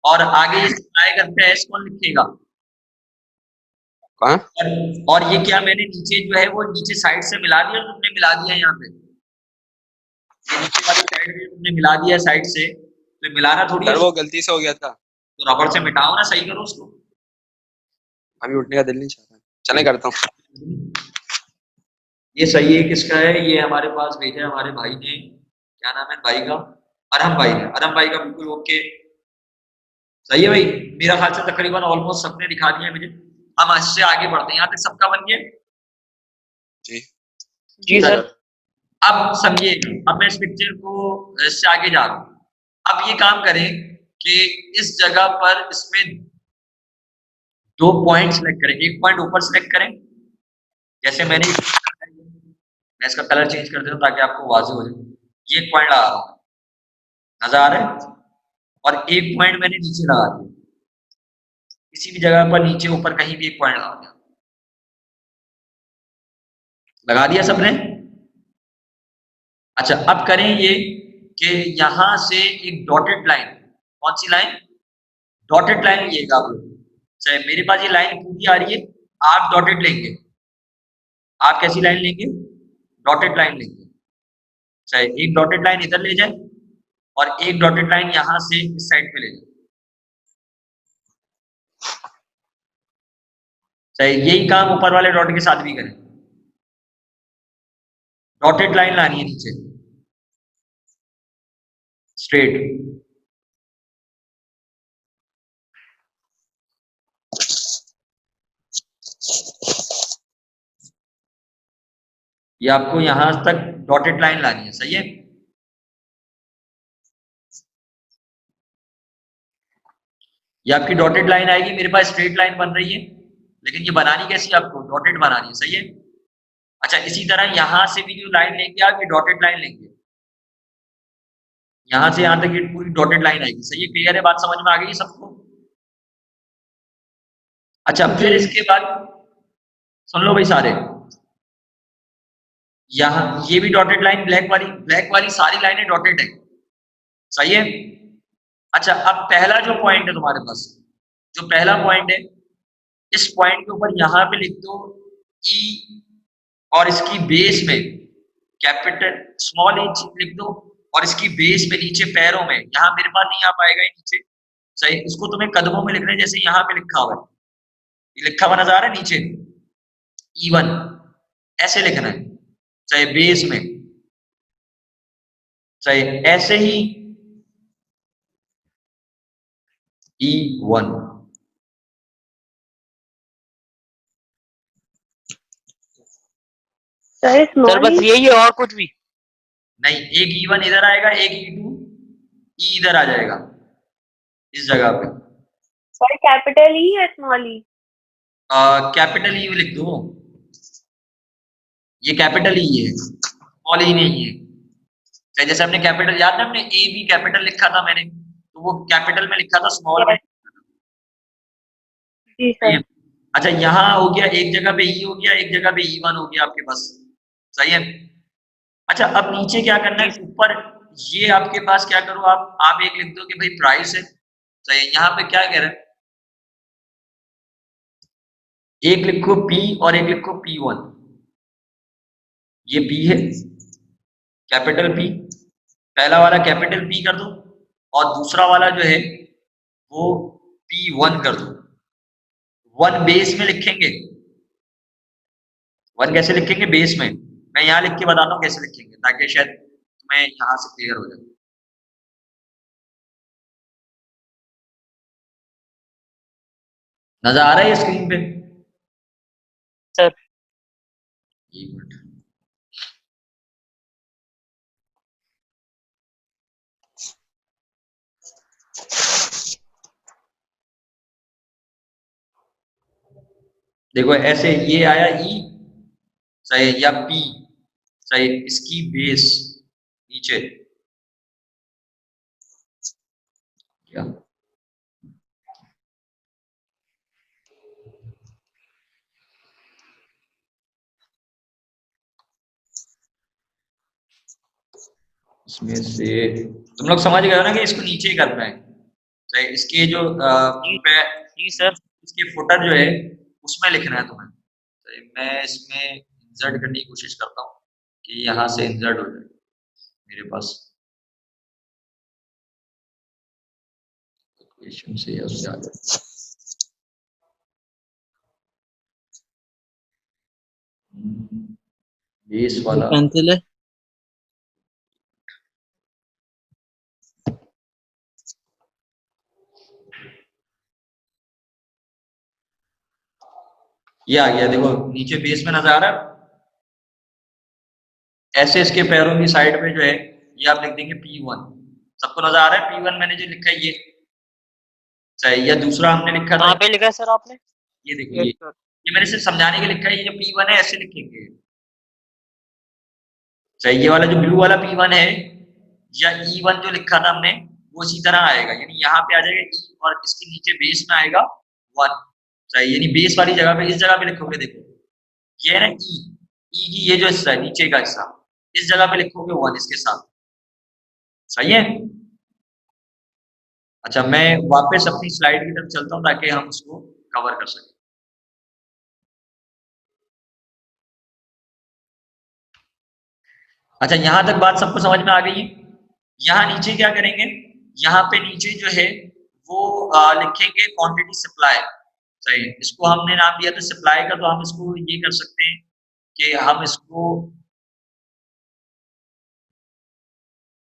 और आगे y करते हैं s कौन लिखेगा। कहाँ? और ये क्या मैंने नीचे जो है वो नीचे साइड से मिला दिया, तुमने मिला दिया यहाँ पे, ये नीचे वाली साइड में तुमने मिला दिया साइड से, तो मिलाना थोड़ी है, सर वो गलती से हो गया था, तो रबड़ से मिटाओ ना, सही करो उसको। अभी उठने का दिल नहीं चाहता, चले करता हूँ। ये सही है, किसका है ये, हमारे पास भेजा है हमारे भाई ने, क्या नाम है भाई का, अरहम भाई ने, अरहम भाई का बिल्कुल ओके, सही है भाई, मेरा ख्याल से तकरीबन ऑलमोस्ट सबने दिखा दिया मुझे, हम इससे आगे बढ़ते हैं, यहाँ तक सबका बन गया जी जी सर। अब समझिएगा, अब मैं इस पिक्चर को इससे आगे जा रहा हूँ, अब ये काम करें कि इस जगह पर इसमें 2 पॉइंट सेलेक्ट करें, एक पॉइंट ऊपर सेलेक्ट करें, जैसे मैं इसका कलर चेंज कर देता हूँ ताकि आपको वाज़ेह हो जाए, ये एक पॉइंट लगा रहा हूँ, नजर आ रहा है, और एक पॉइंट मैंने नीचे लगा दिया, किसी भी जगह पर नीचे ऊपर कहीं भी एक पॉइंट लगा दिया, लगा दिया सबने। अच्छा अब करें ये कि यहां से एक डॉटेड लाइन, कौन सी लाइन, डॉटेड लाइन लीजिएगा आप लोग, चाहे मेरे पास ये लाइन पूरी आ रही है, आप डॉटेड लेंगे, आप कैसी लाइन लेंगे, डॉटेड लाइन लेंगे, चाहे एक डॉटेड लाइन इधर ले जाए और एक डॉटेड लाइन यहां से इस साइड पे ले जाए, चाहे यही काम ऊपर वाले डॉट के साथ भी करें, डॉटेड लाइन लानी है नीचे स्ट्रेट, ये आपको यहां तक डॉटेड लाइन लानी है, सही है। ये आपकी डॉटेड लाइन आएगी, मेरे पास स्ट्रेट लाइन बन रही है, लेकिन ये बनानी कैसी है, आपको डॉटेड बनानी है, सही है। अच्छा इसी तरह यहां से भी जो लाइन लेंगे आप, ये डॉटेड लाइन लेंगे, यहां से यहां तक ये पूरी डॉटेड लाइन आएगी, सही है, क्लियर है, बात समझ में आ गई सबको। अच्छा फिर इसके बाद सुन लो भाई सारे, यहाँ ये भी डॉटेड लाइन, ब्लैक वाली सारी लाइनें डॉटेड है, सही है। अच्छा अब पहला जो पॉइंट है तुम्हारे पास, जो पहला पॉइंट है, इस पॉइंट के ऊपर यहाँ पे लिख दो ई, और इसकी बेस में कैपिटल स्मॉल ई लिख दो, और इसकी बेस में नीचे पैरों में, यहाँ मेरे पास नहीं आ पाएगा ये नीचे, सही, इसको तुम्हें कदमों में लिखना है, जैसे यहाँ पे लिखा हुआ है, ये लिखा हुआ नजर आ रहा है नीचे E1, ऐसे लिखना है, चाहे बेस में, चाहे ऐसे ही E1, सर बस यही है और कुछ भी नहीं, एक E1 इधर आएगा, एक E2 E इधर आ जाएगा इस जगह पे, सर कैपिटल ई या स्मॉल ई, कैपिटल ई लिख दो, ये कैपिटल ई है, स्मॉल ई नहीं है, चाहे जैसे हमने कैपिटल, याद है हमने ए बी कैपिटल लिखा था मैंने, तो वो कैपिटल में लिखा था, स्मॉल में जी सर। अच्छा यहाँ हो गया, एक जगह पे ई हो गया, एक जगह पे E1 हो गया आपके पास, सही है। अच्छा अब नीचे क्या करना है, ऊपर ये आपके पास क्या करो, आप एक लिख दो कि भाई प्राइस है, सही है, यहाँ पे क्या कह रहे हैं, एक लिखो P और एक लिखो P1, ये P है, कैपिटल P, पहला वाला कैपिटल P कर दो, और दूसरा वाला जो है वो P1 कर दो, 1 बेस में लिखेंगे, 1 कैसे लिखेंगे, बेस में, मैं यहाँ लिख के बताता हूँ कैसे लिखेंगे, ताकि शायद तुम्हें यहाँ से क्लियर हो जाए। नजर आ रहा है स्क्रीन पे सर। एक मिनट। देखो ऐसे ये आया ई, सही है, या पी, सही है, इसकी बेस नीचे क्या, इसमें से तुम लोग समझ गए हो ना कि इसको नीचे ही करना है, सही, इसके जो जी सर। इसके फुटर जो है उसमें लिखना है तुम्हें, सही। मैं इसमें इंसर्ट करने की कोशिश करता हूँ कि यहाँ से इंसर्ट हो जाए मेरे पास, इक्वेशन से उससे आ जाए। बेस वाला पेंसिल है। ये आ गया, देखो नीचे बेस में नजर आ रहा है, ऐसे इसके पैरों की साइड में जो है ये आप लिख देंगे P1, सबको नजर आ रहा है P1 मैंने जो लिखा है ये, सही, या दूसरा हमने लिखा था कहाँ पे लिखा है सर आपने? ये देखो ये मैंने सिर्फ समझाने के लिखा है, ये जो P1 है ऐसे लिखेंगे, सही, ये वाला जो ब्लू वाला P1 है या E1 जो लिखा था हमने वो इसी तरह आएगा, यानी यहाँ पे आ जाएगा E और इसके नीचे बेस में आएगा 1, सही, यानी बेस वाली जगह पे इस जगह पे लिखोगे, देखो ये है ना ई की ये जो हिस्सा है नीचे का हिस्सा, इस जगह पे लिखोगे 1 इसके साथ, सही है। अच्छा मैं वापस अपनी स्लाइड की तरफ चलता हूँ ताकि हम उसको कवर कर सकें। अच्छा यहाँ तक बात सबको समझ में आ गई है। यहाँ नीचे क्या करेंगे, यहाँ पे नीचे जो है वो लिखेंगे क्वांटिटी सप्लाई, सही, इसको हमने नाम दिया था सप्लाई का, तो हम इसको ये कर सकते हैं कि हम इसको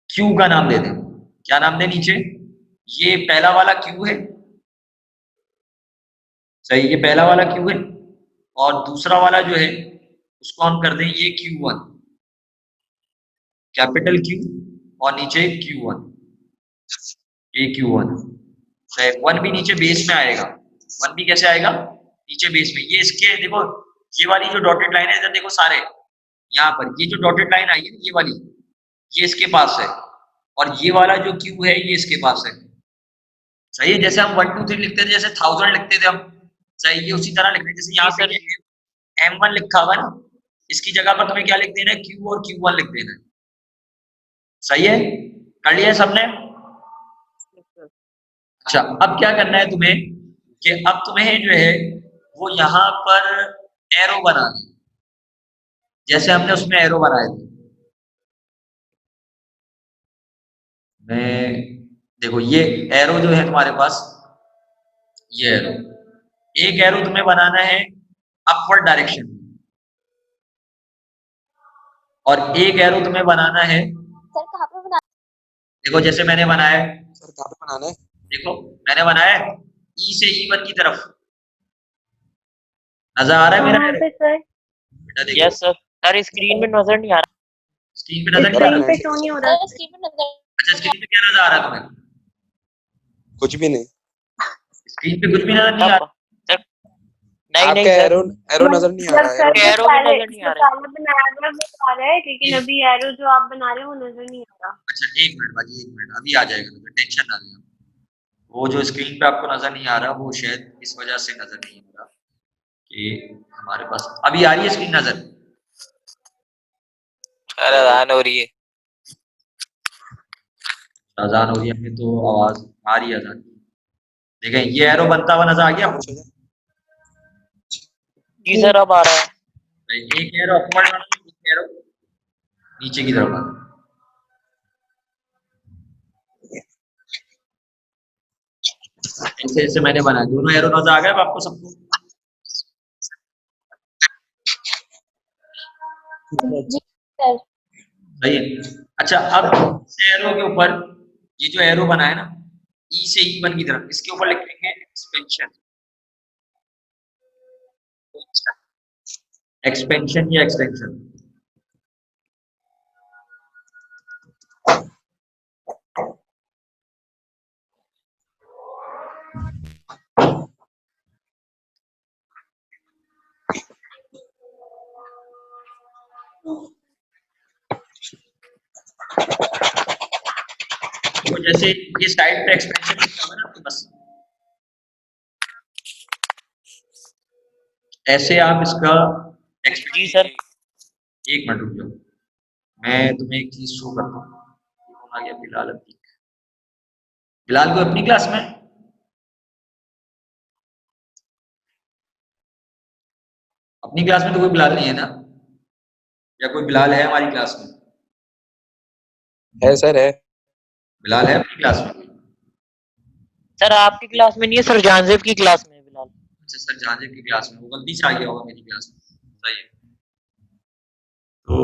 क्यू का नाम दे दें। क्या नाम दें नीचे, ये पहला वाला क्यू है, सही, ये पहला वाला क्यू है, और दूसरा वाला जो है उसको हम कर दें ये Q1, कैपिटल Q, और नीचे Q1, ये Q1, सही, 1 भी नीचे बेस में आएगा, 1 भी कैसे आएगा, नीचे बेस में, ये इसके देखो ये वाली जो डॉटेड लाइन है इधर देखो सारे, यहाँ पर ये जो डॉटेड लाइन आई है ये वाली, ये इसके पास है, और ये वाला जो क्यू है ये इसके पास है, सही है। जैसे हम 1 2 3 लिखते थे, जैसे 1000 लिखते थे हम, सही, ये उसी तरह लिखते हैं, जैसे यहाँ पे M1 लिखा हुआ है ना, इसकी जगह पर तुम्हें क्या लिख देना है, Q और Q1 लिख देना है, सही है, कर लिया सबने। अच्छा अब क्या करना है तुम्हें कि अब तुम्हें जो है वो यहाँ पर एरो बनाना है, जैसे हमने उसमें एरो बनाए थे। मैं देखो ये एरो जो है तुम्हारे पास, ये एरो, एक एरो तुम्हें बनाना है अपवर्ड डायरेक्शन में, और एक एरो तुम्हें बनाना है, सर कहाँ पे बना? देखो जैसे मैंने बनाया है, सर कहाँ पे बनाना है? देखो मैंने बनाया है ई से E1 की तरफ, नजर आ रहा है मेरा कहाँ एरो पे सर? बेटा, देखो यस सर। सर स्क्रीन में नजर नहीं आ रहा। स्क्रीन पे नजर नहीं आ स्क्रीन रहा, पे शो नहीं हो रहा। स्क्रीन पे नजर। अच्छा स्क्रीन पे क्या नजर आ रहा है तुम्हें, कुछ भी नहीं। स्क्रीन पे कुछ भी नजर नहीं आ रहा, सर नहीं नहीं आपका सर, एरो एरो नजर नहीं आ रहा है। सर एरो भी नजर नहीं आ रहा है। बनाया हुआ वो आ रहा है, लेकिन अभी एरो जो आप बना रहे हो वो नजर नहीं आ रहा। अच्छा एक मिनट बाजी, एक मिनट, अभी आ जाएगा, टेंशन ना लेना, वो जो स्क्रीन पे आपको नजर नहीं आ रहा वो शायद इस वजह से नजर नहीं आ रहा कि हमारे पास, अभी आ रही है स्क्रीन नजर, अजान हो रही है। अजान हो रही है, हमें तो आवाज आ रही है अजान की। देखें ये एरो बनता हुआ नजर आ गया, जी सर अब आ रहा है। एक एरो अपवर्ड वाला, एक एरो नीचे की तरफ वाला, ऐसे ऐसे मैंने बनाया, दोनों एरो नजर आ गए अब आपको सबको, जी सर। सही है। अच्छा अब इस एरो के ऊपर ये जो एरो बना है ना ई से E1 की तरफ, इसके ऊपर लिखेंगे एक्सपेंशन, एक्सपेंशन या एक्सटेंशन? तो जैसे ये साइड पे एक्सपेंशन लिखा हुआ है ना, तो बस ऐसे आप इसका जी सर। एक मिनट रुक जाओ, मैं तुम्हें एक चीज शो करता हूँ। कौन आ गया? बिलाल अतीक। बिलाल को अपनी क्लास में? अपनी क्लास में तो कोई बिलाल नहीं है ना, या कोई बिलाल है हमारी क्लास में? है सर, है। बिलाल है अपनी क्लास में कोई? सर आपकी क्लास में नहीं है सर, जानजेब की क्लास में है बिलाल। अच्छा सर, जाजिब की क्लास में, वो गलती से आ गया होगा मेरी क्लास में। सही है, तो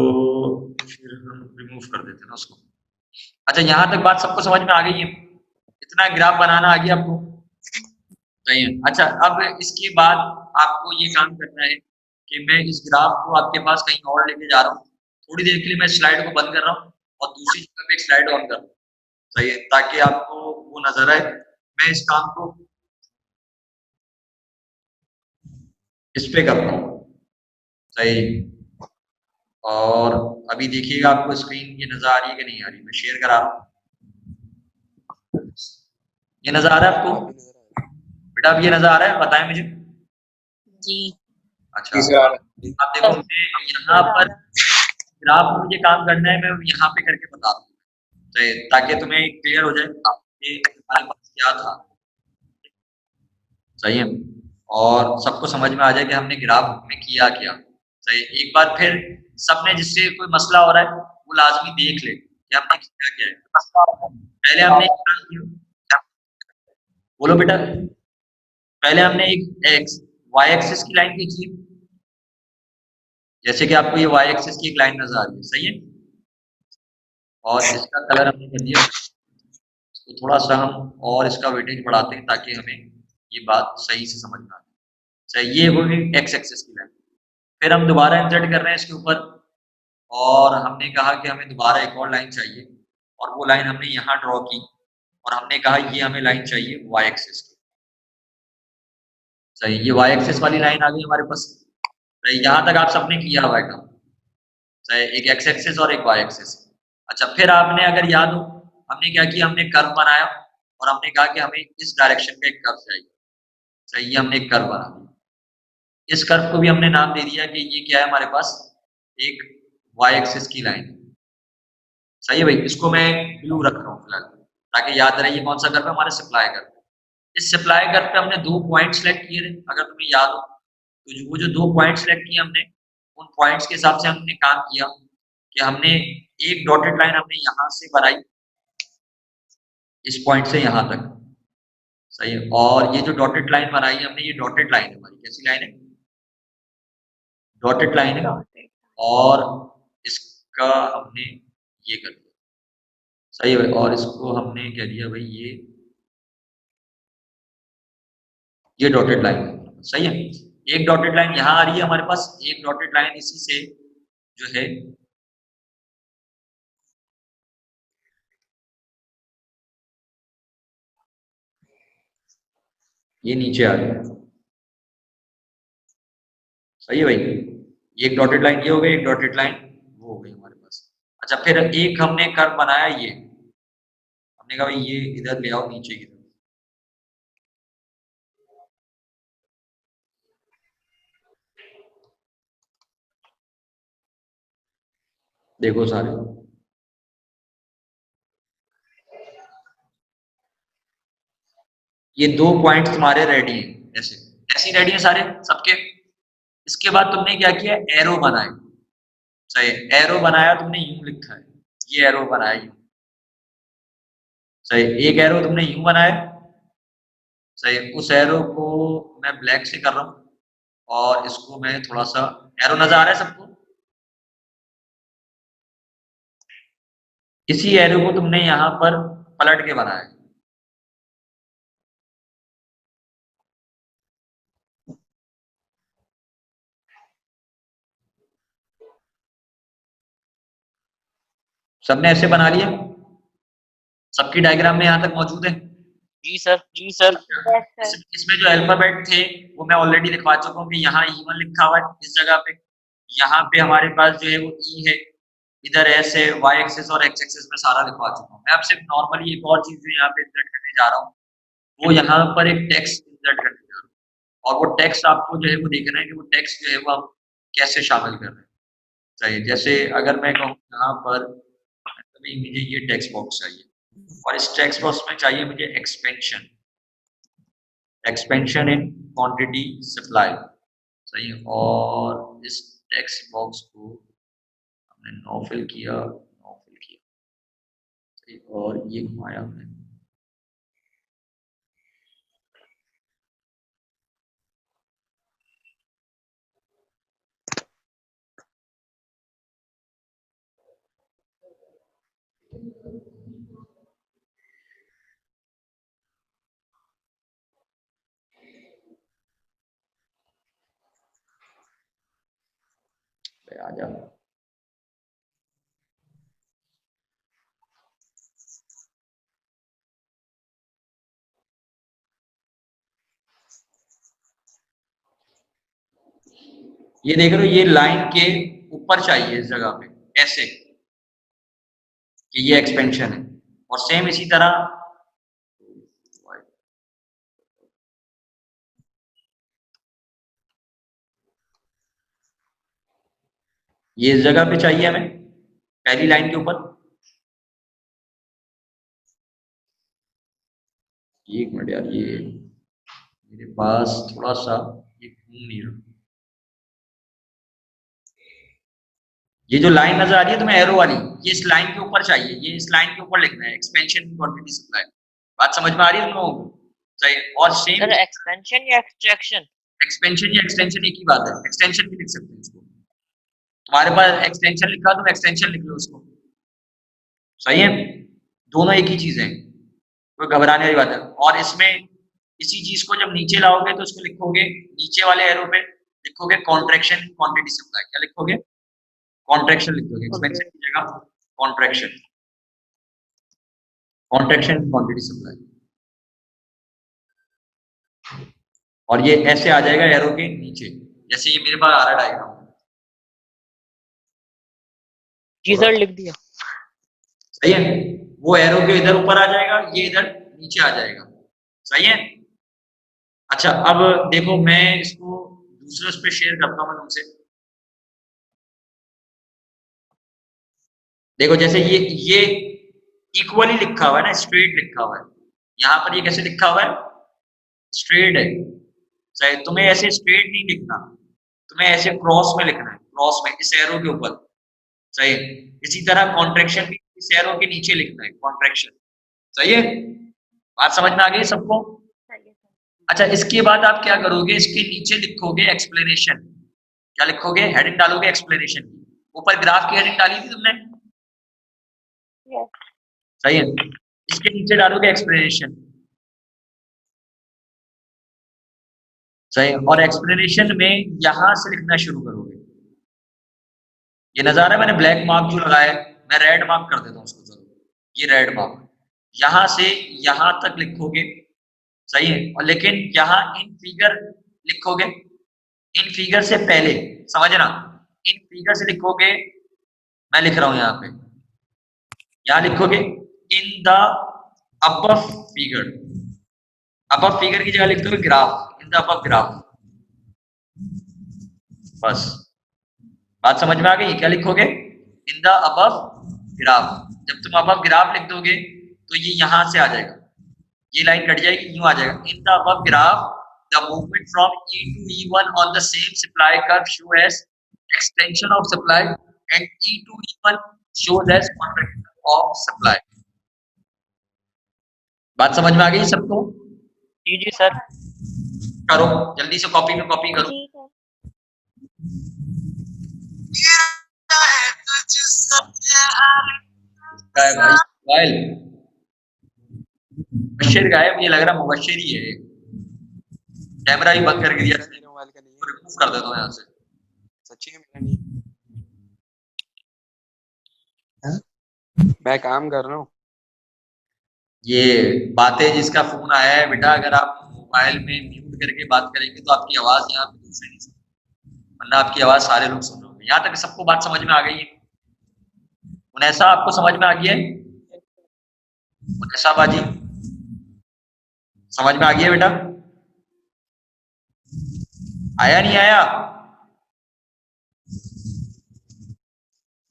फिर हम रिमूव कर देते हैं ना उसको। अच्छा, यहाँ तक बात सबको समझ में आ गई है? इतना ग्राफ बनाना आ गया आपको? सही है। अच्छा, अब इसके बाद आपको ये काम करना है कि मैं इस ग्राफ को आपके पास कहीं और लेके जा रहा हूँ। थोड़ी देर के लिए मैं स्लाइड को बंद कर रहा हूँ और दूसरी जगह पे एक स्लाइड ऑन कर रहा हूँ। सही है, ताकि आपको वो नजर आए। मैं इस काम को इस पे करता हूँ। सही। और अभी देखिएगा आपको स्क्रीन ये नजर आ रही है कि नहीं आ रही? मैं शेयर करा रहा हूँ। ये नजर आ रहा है आपको बेटा? अब ये नजर आ रहा है? बताएं मुझे। जी अच्छा, जी सर, आ रहा है। आप देखो, मैं यहाँ पर ग्राफ में मुझे काम करना है, मैं यहाँ पे करके बता दूँ ताकि तुम्हें क्लियर हो जाए कि हमारे पास क्या था। सही है, और सबको समझ में आ जाए कि हमने ग्राफ में किया क्या। सही। एक बार फिर सबने, जिससे कोई मसला हो रहा है वो लाजमी देख ले कि हमने किया क्या है। पहले हमने एक काम किया, बोलो बेटा। पहले हमने एक एक्स वाई एक्सिस की लाइन खींची, जैसे कि आपको ये वाई एक्सिस की एक लाइन नजर आ रही है। सही है, और इसका कलर हमने कर दिया। तो थोड़ा सा हम और इसका वेटेज बढ़ाते हैं ताकि हमें ये बात सही से समझ में आए। सही, ये होगी एक्स एक्सिस की लाइन। फिर हम दोबारा इंसर्ट कर रहे हैं इसके ऊपर, और हमने कहा कि हमें दोबारा एक और लाइन चाहिए, और वो लाइन हमने यहाँ ड्रॉ की, और हमने कहा ये हमें लाइन चाहिए वाई एक्सिस की। सही, ये वाई एक्सिस वाली लाइन आ गई हमारे पास। सही, यहाँ तक आप सबने किया हुआ है काम। सही, एक एक्स एक्सिस और एक वाई एक्सिस। अच्छा, फिर आपने अगर याद हो, हमने क्या किया? हमने कर्व बनाया और हमने कहा कि हमें इस डायरेक्शन में एक कर्व चाहिए। सही, ये हमने एक कर्व बना दिया। इस कर्व को भी हमने नाम दे दिया कि ये क्या है हमारे पास? एक वाई एक्सिस की लाइन। सही है भाई, इसको मैं ब्लू रख रहा हूँ फिलहाल, ताकि याद रहे ये कौन सा कर्व है? हमारे सप्लाई कर्व। इस सप्लाई कर्व पे हमने दो पॉइंट सेलेक्ट किए थे, अगर तुम्हें याद हो तो। वो जो दो पॉइंट सेलेक्ट किए हमने, उन पॉइंट्स के हिसाब से हमने काम किया कि हमने एक डॉटेड लाइन हमने यहाँ से बनाई, इस पॉइंट से यहाँ तक। सही है, और ये जो डॉटेड लाइन बनाई है हमने, ये डॉटेड लाइन है हमारी। कैसी लाइन है? डॉटेड लाइन है। और इसका हमने ये कर दिया। सही है भाई, और इसको हमने क्या दिया भाई? ये डॉटेड लाइन है। सही है, एक डॉटेड लाइन यहाँ आ रही है हमारे पास, एक डॉटेड लाइन इसी से जो है ये नीचे आ रही है। सही है भाई, एक डॉटेड लाइन ये हो गई, एक डॉटेड लाइन वो हो गई हमारे पास। अच्छा, फिर एक हमने कर्व बनाया, ये हमने कहा भाई ये इधर ले आओ नीचे की तरफ। देखो सारे, ये दो पॉइंट तुम्हारे रेडी हैं, ऐसे ऐसे रेडी हैं सारे सबके। इसके बाद तुमने क्या किया? एरो बनाए। सही, एरो बनाया तुमने, यूं लिखा है, ये एरो बनाया यूं। सही, एक एरो तुमने यूं बनाया। सही, उस एरो को मैं ब्लैक से कर रहा हूँ, और इसको मैं थोड़ा सा, एरो नजर आ रहा है सबको? इसी एरो को तुमने यहाँ पर पलट के बनाया। सबने ऐसे बना लिया? सबकी डायग्राम में यहाँ तक मौजूद है? जी सर, जी सर। Yes sir. इसमें जो अल्फाबेट थे वो मैं ऑलरेडी लिखवा चुका हूँ कि यहाँ E1 लिखा हुआ है इस जगह पे, यहाँ पे हमारे पास जो है वो E है, इधर S है, Y एक्सिस और X एक्सिस में सारा लिखवा चुका हूँ। मैं अब सिर्फ नॉर्मली एक और चीज जो यहाँ पे इंसर्ट करने जा रहा हूँ, वो यहाँ पर एक टेक्स्ट इंसर्ट करने जा रहा हूँ, और वो टेक्स्ट आपको जो है वो देखना है कि वो टेक्स्ट जो है वो हम कैसे शामिल कर रहे हैं। चाहिए जैसे अगर मैं कहूँ यहाँ पर मुझे ये टेक्स्ट बॉक्स चाहिए, और इस टेक्स्ट बॉक्स में चाहिए मुझे एक्सपेंशन इन क्वांटिटी सप्लाई। सही है, और इस टेक्स्ट बॉक्स को हमने नो फिल किया, सही, और ये घुमाया हमने। आ जाओ। ये देख रहे हो, ये लाइन के ऊपर चाहिए इस जगह पे ऐसे कि ये एक्सपेंशन है, और सेम इसी तरह ये इस जगह पे चाहिए हमें पहली लाइन के ऊपर। एक मिनट यार, ये मेरे पास थोड़ा सा ये घूम नहीं रहा। ये जो लाइन नजर आ रही है तुम्हें एरो वाली, ये इस लाइन के ऊपर चाहिए, ये इस लाइन के ऊपर लिखना है एक्सपेंशन इन क्वांटिटी सप्लाई। बात समझ में आ रही है तुम लोगों को? सही, और सेम सर एक्सपेंशन या एक्सट्रैक्शन? एक्सपेंशन या एक्सटेंशन एक ही बात है, एक्सटेंशन भी लिख सकते हैं इसको। तुम्हारे पास एक्सटेंशन लिखा, तुम एक्सटेंशन लिख लो उसको। सही है, दोनों एक ही चीज है, कोई घबराने वाली बात है। और इसमें इसी चीज को जब नीचे लाओगे तो उसको लिखोगे नीचे वाले एरो पे लिखोगे कॉन्ट्रैक्शन इन क्वांटिटी सप्लाई। क्या लिखोगे? कॉन्ट्रैक्शन लिखोगे, एक्सपेंशन की जगह कॉन्ट्रैक्शन इन क्वांटिटी सप्लाई। और ये ऐसे आ जाएगा एरो के नीचे, जैसे ये मेरे पास आ रहा डायग्राम। जी सर, लिख दिया। सही है, वो एरो के इधर ऊपर आ जाएगा, ये इधर नीचे आ जाएगा। सही है। अच्छा, अब देखो मैं इसको दूसरे उस पे शेयर करता हूँ तुमसे। देखो जैसे ये इक्वली लिखा हुआ है ना, स्ट्रेट लिखा हुआ है, यहाँ पर ये कैसे लिखा हुआ है? स्ट्रेट है। सही, तुम्हें ऐसे स्ट्रेट नहीं लिखना, तुम्हें ऐसे क्रॉस में लिखना है, क्रॉस में इस एरो के ऊपर। सही, इसी तरह कॉन्ट्रैक्शन भी इस एरो के नीचे लिखना है, कॉन्ट्रैक्शन। सही है, बात समझ में आ गई सबको? अच्छा, इसके बाद आप क्या करोगे, इसके नीचे लिखोगे एक्सप्लेनेशन। क्या लिखोगे? हेडिंग डालोगे एक्सप्लेनेशन। ऊपर ग्राफ की हेडिंग डाली थी तुमने? सही है, इसके नीचे डालोगे एक्सप्लेनेशन। सही, और एक्सप्लेनेशन में यहां से लिखना शुरू करोगे। ये नजारा मैंने ब्लैक मार्क जो लगाया है, मैं रेड मार्क कर देता हूँ उसको। चलो, ये रेड मार्क, यहां से यहां तक लिखोगे। सही है, और लेकिन यहाँ इन फिगर लिखोगे, इन फिगर से पहले, समझना, इन फिगर से लिखोगे। मैं लिख रहा हूं यहाँ पे, यहाँ लिखोगे इन the above figure. Above figure की जगह लिख दोगे graph, in the above graph. बस, बात समझ में आ गई? क्या लिखोगे? इन द अबव ग्राफ। जब तुम अबव ग्राफ लिख दोगे तो ये यहां से आ जाएगा, ये लाइन कट जाएगी, यूं आ जाएगा। इन the above graph the movement from E to E1 on the same supply curve show as extension of supply and E to E1 shows as contraction of supply। बात समझ में आ गई सबको? जी जी सर। करो जल्दी से, कॉपी में कॉपी करो। भाई वाइल मुबशिर गायब, ये लग रहा मुबशिर ही है। कैमरा ही बंद करके दिया, मेरे मोबाइल का नहीं है, रिमूव कर देता हूँ यहाँ से। सच्ची में मेरा नहीं है। मैं काम कर रहा हूँ। ये बातें जिसका फोन आया है बेटा, अगर आप मोबाइल में म्यूट करके बात करेंगे तो आपकी आवाज यहाँ पे दूसरे नहीं सुन, वरना आपकी आवाज सारे लोग सुन रहे होंगे। यहाँ तक सबको बात समझ में आ गई है? उनैसा आपको समझ में आ गया है? उनैसा बाजी समझ में आ गया बेटा? आया नहीं आया?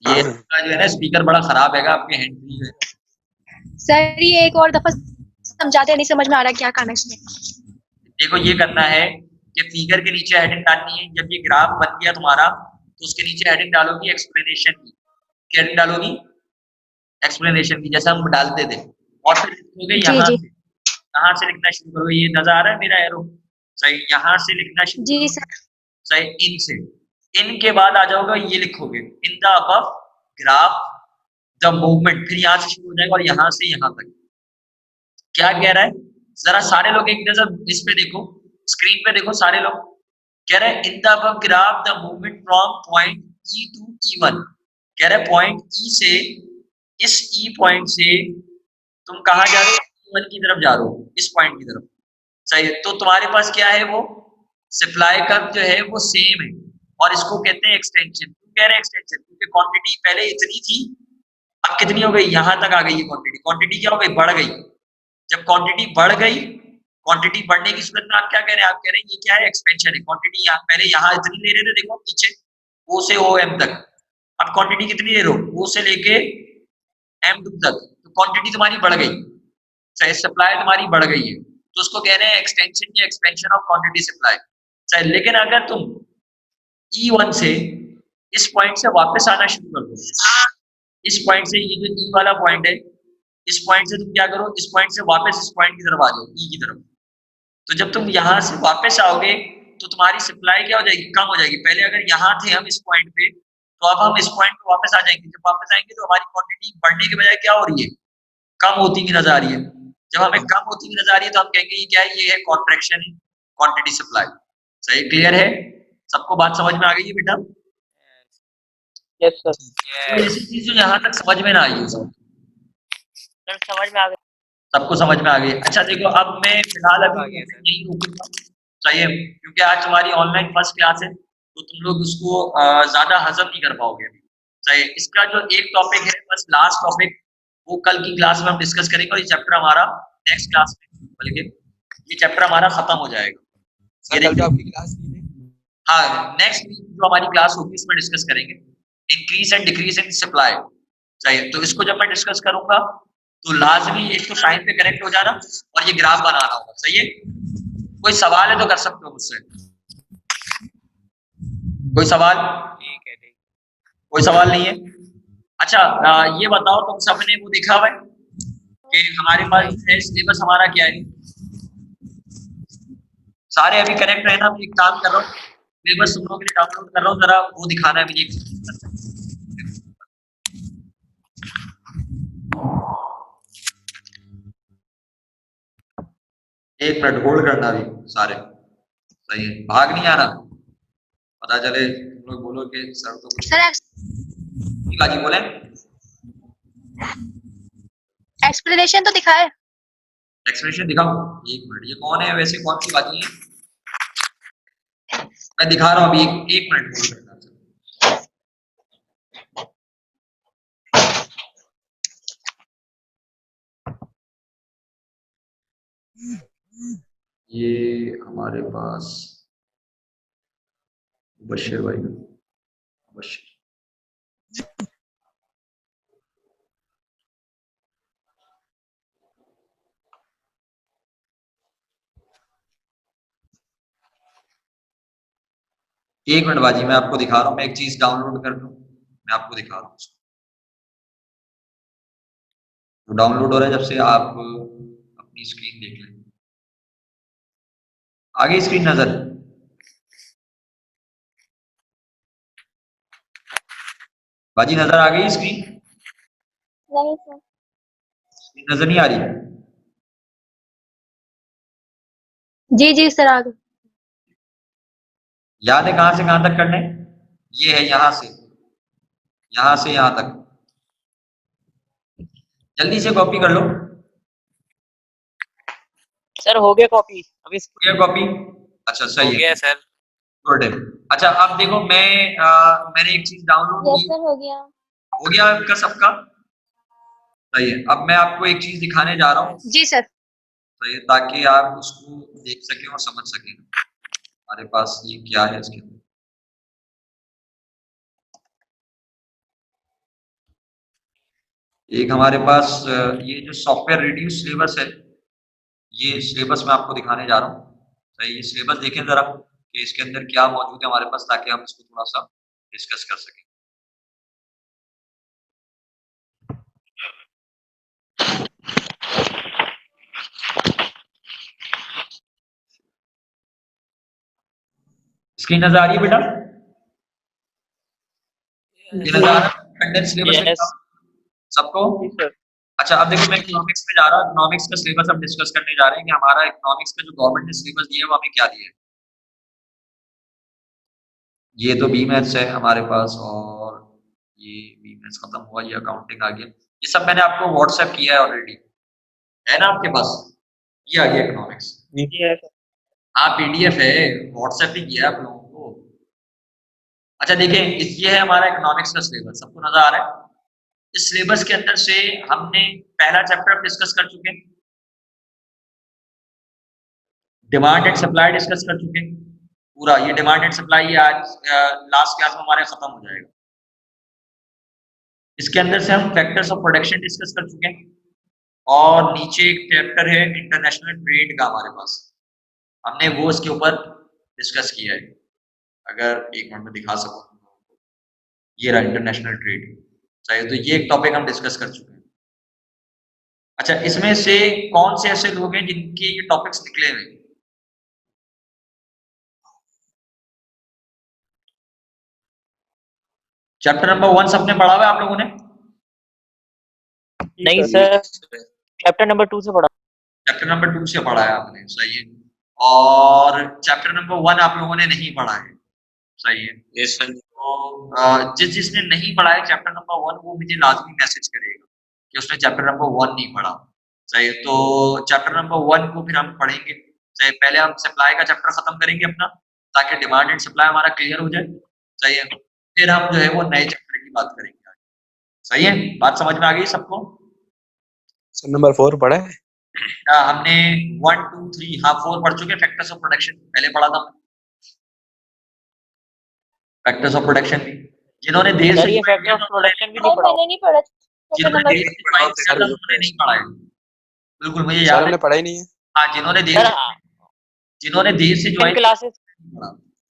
ये आपका जो है ना स्पीकर बड़ा खराब है, आपके हैंड फ्री है। सर ये एक और दफा समझाते, नहीं समझ में आ रहा क्या करना है इसमें। देखो ये करना है कि फिगर के नीचे हेडिंग डालनी है। जब ये ग्राफ बन गया तुम्हारा तो उसके नीचे हेडिंग डालोगी एक्सप्लेनेशन की। क्या हेडिंग डालोगी? एक्सप्लेनेशन की, जैसा हम डालते थे। और फिर लिखोगे यहाँ से, कहाँ से लिखना शुरू करोगे? ये नजर आ रहा है मेरा एरो? सही, यहाँ से लिखना शुरू जी करोगे। सर। सही, इन से। इन के बाद आ जाओगे, ये लिखोगे इन the above graph the movement. फिर यहाँ से शुरू हो जाएगा और यहाँ से यहाँ तक। क्या कह रहा है? जरा सारे लोग एक नजर इस पे देखो, स्क्रीन पे देखो सारे लोग। कह रहे हैं in the above graph the movement from point E to E1। कह रहे हैं पॉइंट ई से, इस ई पॉइंट से तुम कहाँ जा रहे हो? E1 की तरफ जा रहे हो, इस पॉइंट की तरफ। सही है, तो तुम्हारे पास क्या है? वो सप्लाई कर्व जो है वो सेम है और इसको कहते हैं एक्सटेंशन। क्यों कह रहे हैं एक्सटेंशन? क्योंकि क्वांटिटी पहले इतनी थी, अब कितनी हो गई? यहाँ तक आ गई है क्वांटिटी। क्वांटिटी क्या हो गई? बढ़ गई। जब क्वांटिटी बढ़ गई, क्वांटिटी बढ़ने की सूरत में आप क्या कह रहे हैं? आप कह रहे हैं ये क्या है? एक्सपेंशन है। क्वांटिटी यहाँ पहले यहाँ इतनी ले रहे थे, देखो पीछे O से OM तक, अब क्वांटिटी कितनी ले रहे हो? O से लेके M2 तक, तो क्वांटिटी तुम्हारी बढ़ गई। चाहे सप्लाई तुम्हारी बढ़ गई है, तो उसको कह रहे हैं एक्सटेंशन या एक्सपेंशन ऑफ क्वांटिटी सप्लाई। चाहे, लेकिन अगर तुम E1 से इस पॉइंट से वापस आना शुरू कर दो, इस पॉइंट से, ये जो E वाला पॉइंट है, इस पॉइंट से तुम क्या करो? इस पॉइंट से वापस इस पॉइंट की तरफ आ जाओ, E की तरफ। तो जब तुम यहाँ से वापस आओगे तो तुम्हारी सप्लाई क्या हो जाएगी? कम हो जाएगी। पहले अगर यहाँ थे हम इस पॉइंट पे, तो अब हम इस पॉइंट पे वापस आ जाएंगे। जब वापस आएंगे तो हमारी क्वांटिटी बढ़ने के बजाय क्या हो रही है? कम होती हुई नजर आ रही है। जब हमें कम होती हुई नजर आ रही है तो हम कहेंगे ये क्या है? ये है कॉन्ट्रैक्शन है, क्वांटिटी सप्लाई। सही, क्लियर है? सबको बात समझ में आ गई है बेटा? Yes sir. तो ऐसी चीज जो यहाँ तक समझ में ना आई हो सब, सर समझ में आ गया। सबको समझ में आ गई। अच्छा देखो, अब मैं फिलहाल अभी यही रोकूंगा, चाहिए, क्योंकि आज तुम्हारी ऑनलाइन फर्स्ट क्लास है तो तुम लोग उसको ज्यादा हजम नहीं कर पाओगे अभी। चाहिए, इसका जो एक टॉपिक है, बस लास्ट टॉपिक, वो कल की क्लास में हम डिस्कस करेंगे और ये चैप्टर हमारा नेक्स्ट क्लास में, बल्कि ये चैप्टर हमारा खत्म हो जाएगा। सर कल जो आपकी क्लास थी ना, हाँ, नेक्स्ट वीक जो हमारी क्लास होगी इसमें डिस्कस करेंगे increase and decrease in supply. चाहिए, तो इसको जब मैं डिस्कस करूंगा तो लाजमी एक तो टाइम पे कनेक्ट हो जाना और ये ग्राफ बनाना होगा। सही है? कोई सवाल है तो कर सकते हो मुझसे। कोई सवाल? ठीक है, ठीक। कोई सवाल नहीं है? अच्छा, ये बताओ, तुम सबने वो देखा हुआ है कि हमारे पास है सिलेबस हमारा क्या है? सारे अभी कनेक्ट रहना। मैं एक काम कर रहा हूँ, सिलेबस तुम लोगों के लिए डाउनलोड कर रहा हूँ, जरा वो दिखाना है मुझे। एक मिनट होल्ड करना अभी सारे। सही है, भाग नहीं आना, पता चले तुम लोग बोलो कि सर तो कुछ सर बाजी बोले। एक्सप्लेनेशन तो दिखाए। एक्सप्रेशन दिखाओ। एक मिनट, ये कौन है वैसे? कौन सी बाजी है? मैं दिखा रहा हूँ अभी, एक मिनट होल्ड करना। ये हमारे पास बशीर भाई, बशीर, एक मिनट बाजी, मैं आपको दिखा रहा हूँ। मैं एक चीज डाउनलोड कर लूँ, मैं आपको दिखा रहा हूँ। वो डाउनलोड हो रहा है, जब से आप अपनी स्क्रीन देख लें। आगे स्क्रीन नजर, बाजी नजर आ गई स्क्रीन? नहीं सर। स्क्रीन नजर नहीं आ रही? जी जी सर आ गए। याद है कहां से कहां तक करना है? ये है यहाँ से यहाँ तक। जल्दी से कॉपी कर लो। सर हो गया कॉपी अभी क्या कॉपी? अच्छा हो सही है, गया सर। गुड है। अच्छा अब देखो मैंने एक चीज डाउनलोड यस की, सर हो गया। हो गया आपका सबका? सही है। अब मैं आपको एक चीज दिखाने जा रहा हूँ, जी सर। सही है, ताकि आप उसको देख सकें और समझ सकें हमारे पास ये क्या है इसके अंदर। एक हमारे पास ये जो सॉफ्टवेयर रिड्यूस सिलेबस है, ये सिलेबस मैं आपको दिखाने जा रहा हूँ। सही, ये सिलेबस देखें जरा कि इसके अंदर क्या मौजूद है हमारे पास, ताकि हम इसको थोड़ा सा डिस्कस कर सकें। स्क्रीन नजर आ रही है बेटा? ये नजर आ रहा है कंडेंस सिलेबस में यस सबको? सर। अच्छा अब देखो मैं इकोनॉमिक्स में जा रहा हूँ। इकोनॉमिक्स का सिलेबस हम डिस्कस करने जा रहे हैं कि हमारा इकोनॉमिक्स का जो गवर्नमेंट ने सिलेबस दिया है वो हमें क्या दिया है। ये तो बी मैथ्स है हमारे पास, और ये बी मैथ्स खत्म हुआ, ये अकाउंटिंग आ गया। ये सब मैंने आपको व्हाट्सएप किया है ऑलरेडी, है ना आपके पास? ये आ गया इकोनॉमिक्स। हाँ पीडीएफ है, व्हाट्सएप ही किया है आप लोगों को। अच्छा देखिए ये है हमारा इकोनॉमिक्स का सिलेबस, सबको नजर आ रहा है? इस सिलेबस के अंदर से हमने पहला चैप्टर डिस्कस कर चुके हैं, डिमांड एंड सप्लाई डिस्कस कर चुके हैं पूरा। ये डिमांड एंड सप्लाई आज लास्ट क्लास में हमारे खत्म हो जाएगा। इसके अंदर से हम फैक्टर्स ऑफ प्रोडक्शन डिस्कस कर चुके हैं, और नीचे एक चैप्टर है इंटरनेशनल ट्रेड का हमारे पास, हमने वो इसके ऊपर डिस्कस किया है। अगर एक मिनट में दिखा सको, ये रहा इंटरनेशनल ट्रेड। सही, तो ये एक टॉपिक हम डिस्कस कर चुके हैं। अच्छा इसमें से कौन से ऐसे लोग हैं जिनके ये टॉपिक्स निकले हुए हैं? चैप्टर नंबर 1 सबने पढ़ा हुआ है आप लोगों ने? नहीं सर, चैप्टर नंबर 2 से पढ़ा। चैप्टर नंबर 2 से पढ़ा है आपने, सही है। और चैप्टर नंबर 1 आप लोगों ने नहीं पढ़ा है, सही है। Yes sir. तो जिसने नहीं पढ़ा है चैप्टर नंबर 1, वो मुझे लाजमी मैसेज करेगा कि उसने चैप्टर नंबर 1 नहीं पढ़ा, सही है। तो चैप्टर नंबर 1 को फिर हम पढ़ेंगे, सही। पहले हम सप्लाई का चैप्टर खत्म करेंगे अपना, ताकि डिमांड एंड सप्लाई हमारा क्लियर हो जाए, सही है। फिर हम जो है वो नए चैप्टर की बात करेंगे, सही है। बात समझ में आ गई सबको? सर नंबर 4 पढ़ा है? हमने 1 2 3 हाँ 4 पढ़ चुके हैं। फैक्टर्स ऑफ प्रोडक्शन पहले पढ़ा था, फैक्टर्स ऑफ प्रोडक्शन भी। जिन्होंने देर से ये फैक्टर ऑफ प्रोडक्शन भी नहीं सर पढ़ा। मैंने नहीं पढ़ा चैप्टर जिन्होंने नंबर। देर से ज्वाइन किया था उन्होंने नहीं पढ़ा है, बिल्कुल मुझे सर याद है। हमने पढ़ा ही नहीं है। हाँ जिन्होंने देर से ज्वाइन क्लासेस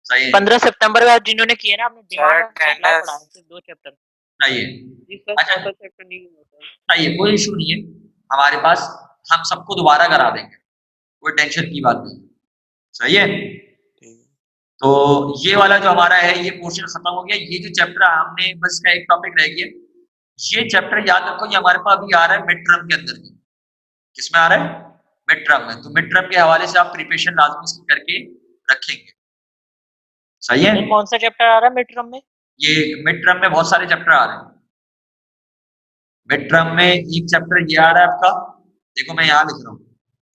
सही है, 15 सितंबर में जिन्होंने किए ना, आपने डिमांड और सप्लाई attendance। पढ़ा है, सिर्फ 2 चैप्टर। सही है, जी सर, अच्छा। टोटल चैप्टर नहीं होता। सही है, कोई इशू नहीं है हमारे पास, हम सबको दोबारा करा देंगे, कोई टेंशन की बात नहीं, सही है। ठीक है। तो ये वाला जो हमारा है ये पोर्शन खत्म हो गया। ये जो चैप्टर हमने बस का एक टॉपिक रह गया, ये चैप्टर याद रखो, ये हमारे पास अभी आ रहा है मिड टर्म के अंदर। किसमें आ रहा है? मिड टर्म में। तो मिड टर्म के हवाले से आप प्रिपरेशन लाजमी इसकी करके रखेंगे, सही है। ये कौन सा चैप्टर आ रहा है मिड टर्म में? ये मिड टर्म में बहुत सारे चैप्टर आ रहे हैं। मिड टर्म में एक चैप्टर ये आ रहा है आपका, देखो मैं यहाँ लिख रहा हूँ,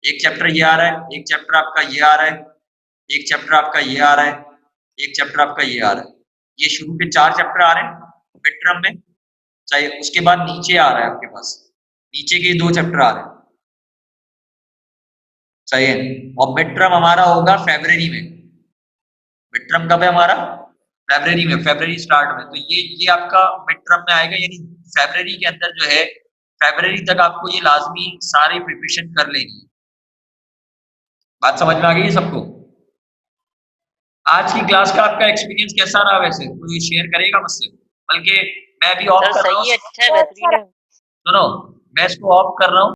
एक चैप्टर ये आ रहा है, एक चैप्टर आपका ये आ रहा है, एक चैप्टर आपका ये आ रहा है, एक चैप्टर आपका ये आ रहा है। ये शुरू के 4 चैप्टर आ रहे हैं मिड टर्म में, चाहिए। उसके बाद नीचे आ रहा है आपके पास, नीचे के 2 चैप्टर आ रहे हैं, सही है। और मिड टर्म हमारा होगा फरवरी में। मिड टर्म कब है हमारा? फरवरी में, फरवरी स्टार्ट में। तो ये आपका मिड टर्म में आएगा, यानी फरवरी के अंदर जो है, फरवरी तक आपको ये लाजमी सारी प्रिपरेशन कर लेनी है। बात समझ में आ गई है सबको? आज की क्लास का आपका एक्सपीरियंस कैसा रहा? वैसे कोई शेयर करेगा मुझसे? बल्कि मैं भी ऑफ सर कर रहा हूँ, सही है, अच्छा है, बेहतरीन है। सुनो मैं इसको ऑफ कर रहा हूँ।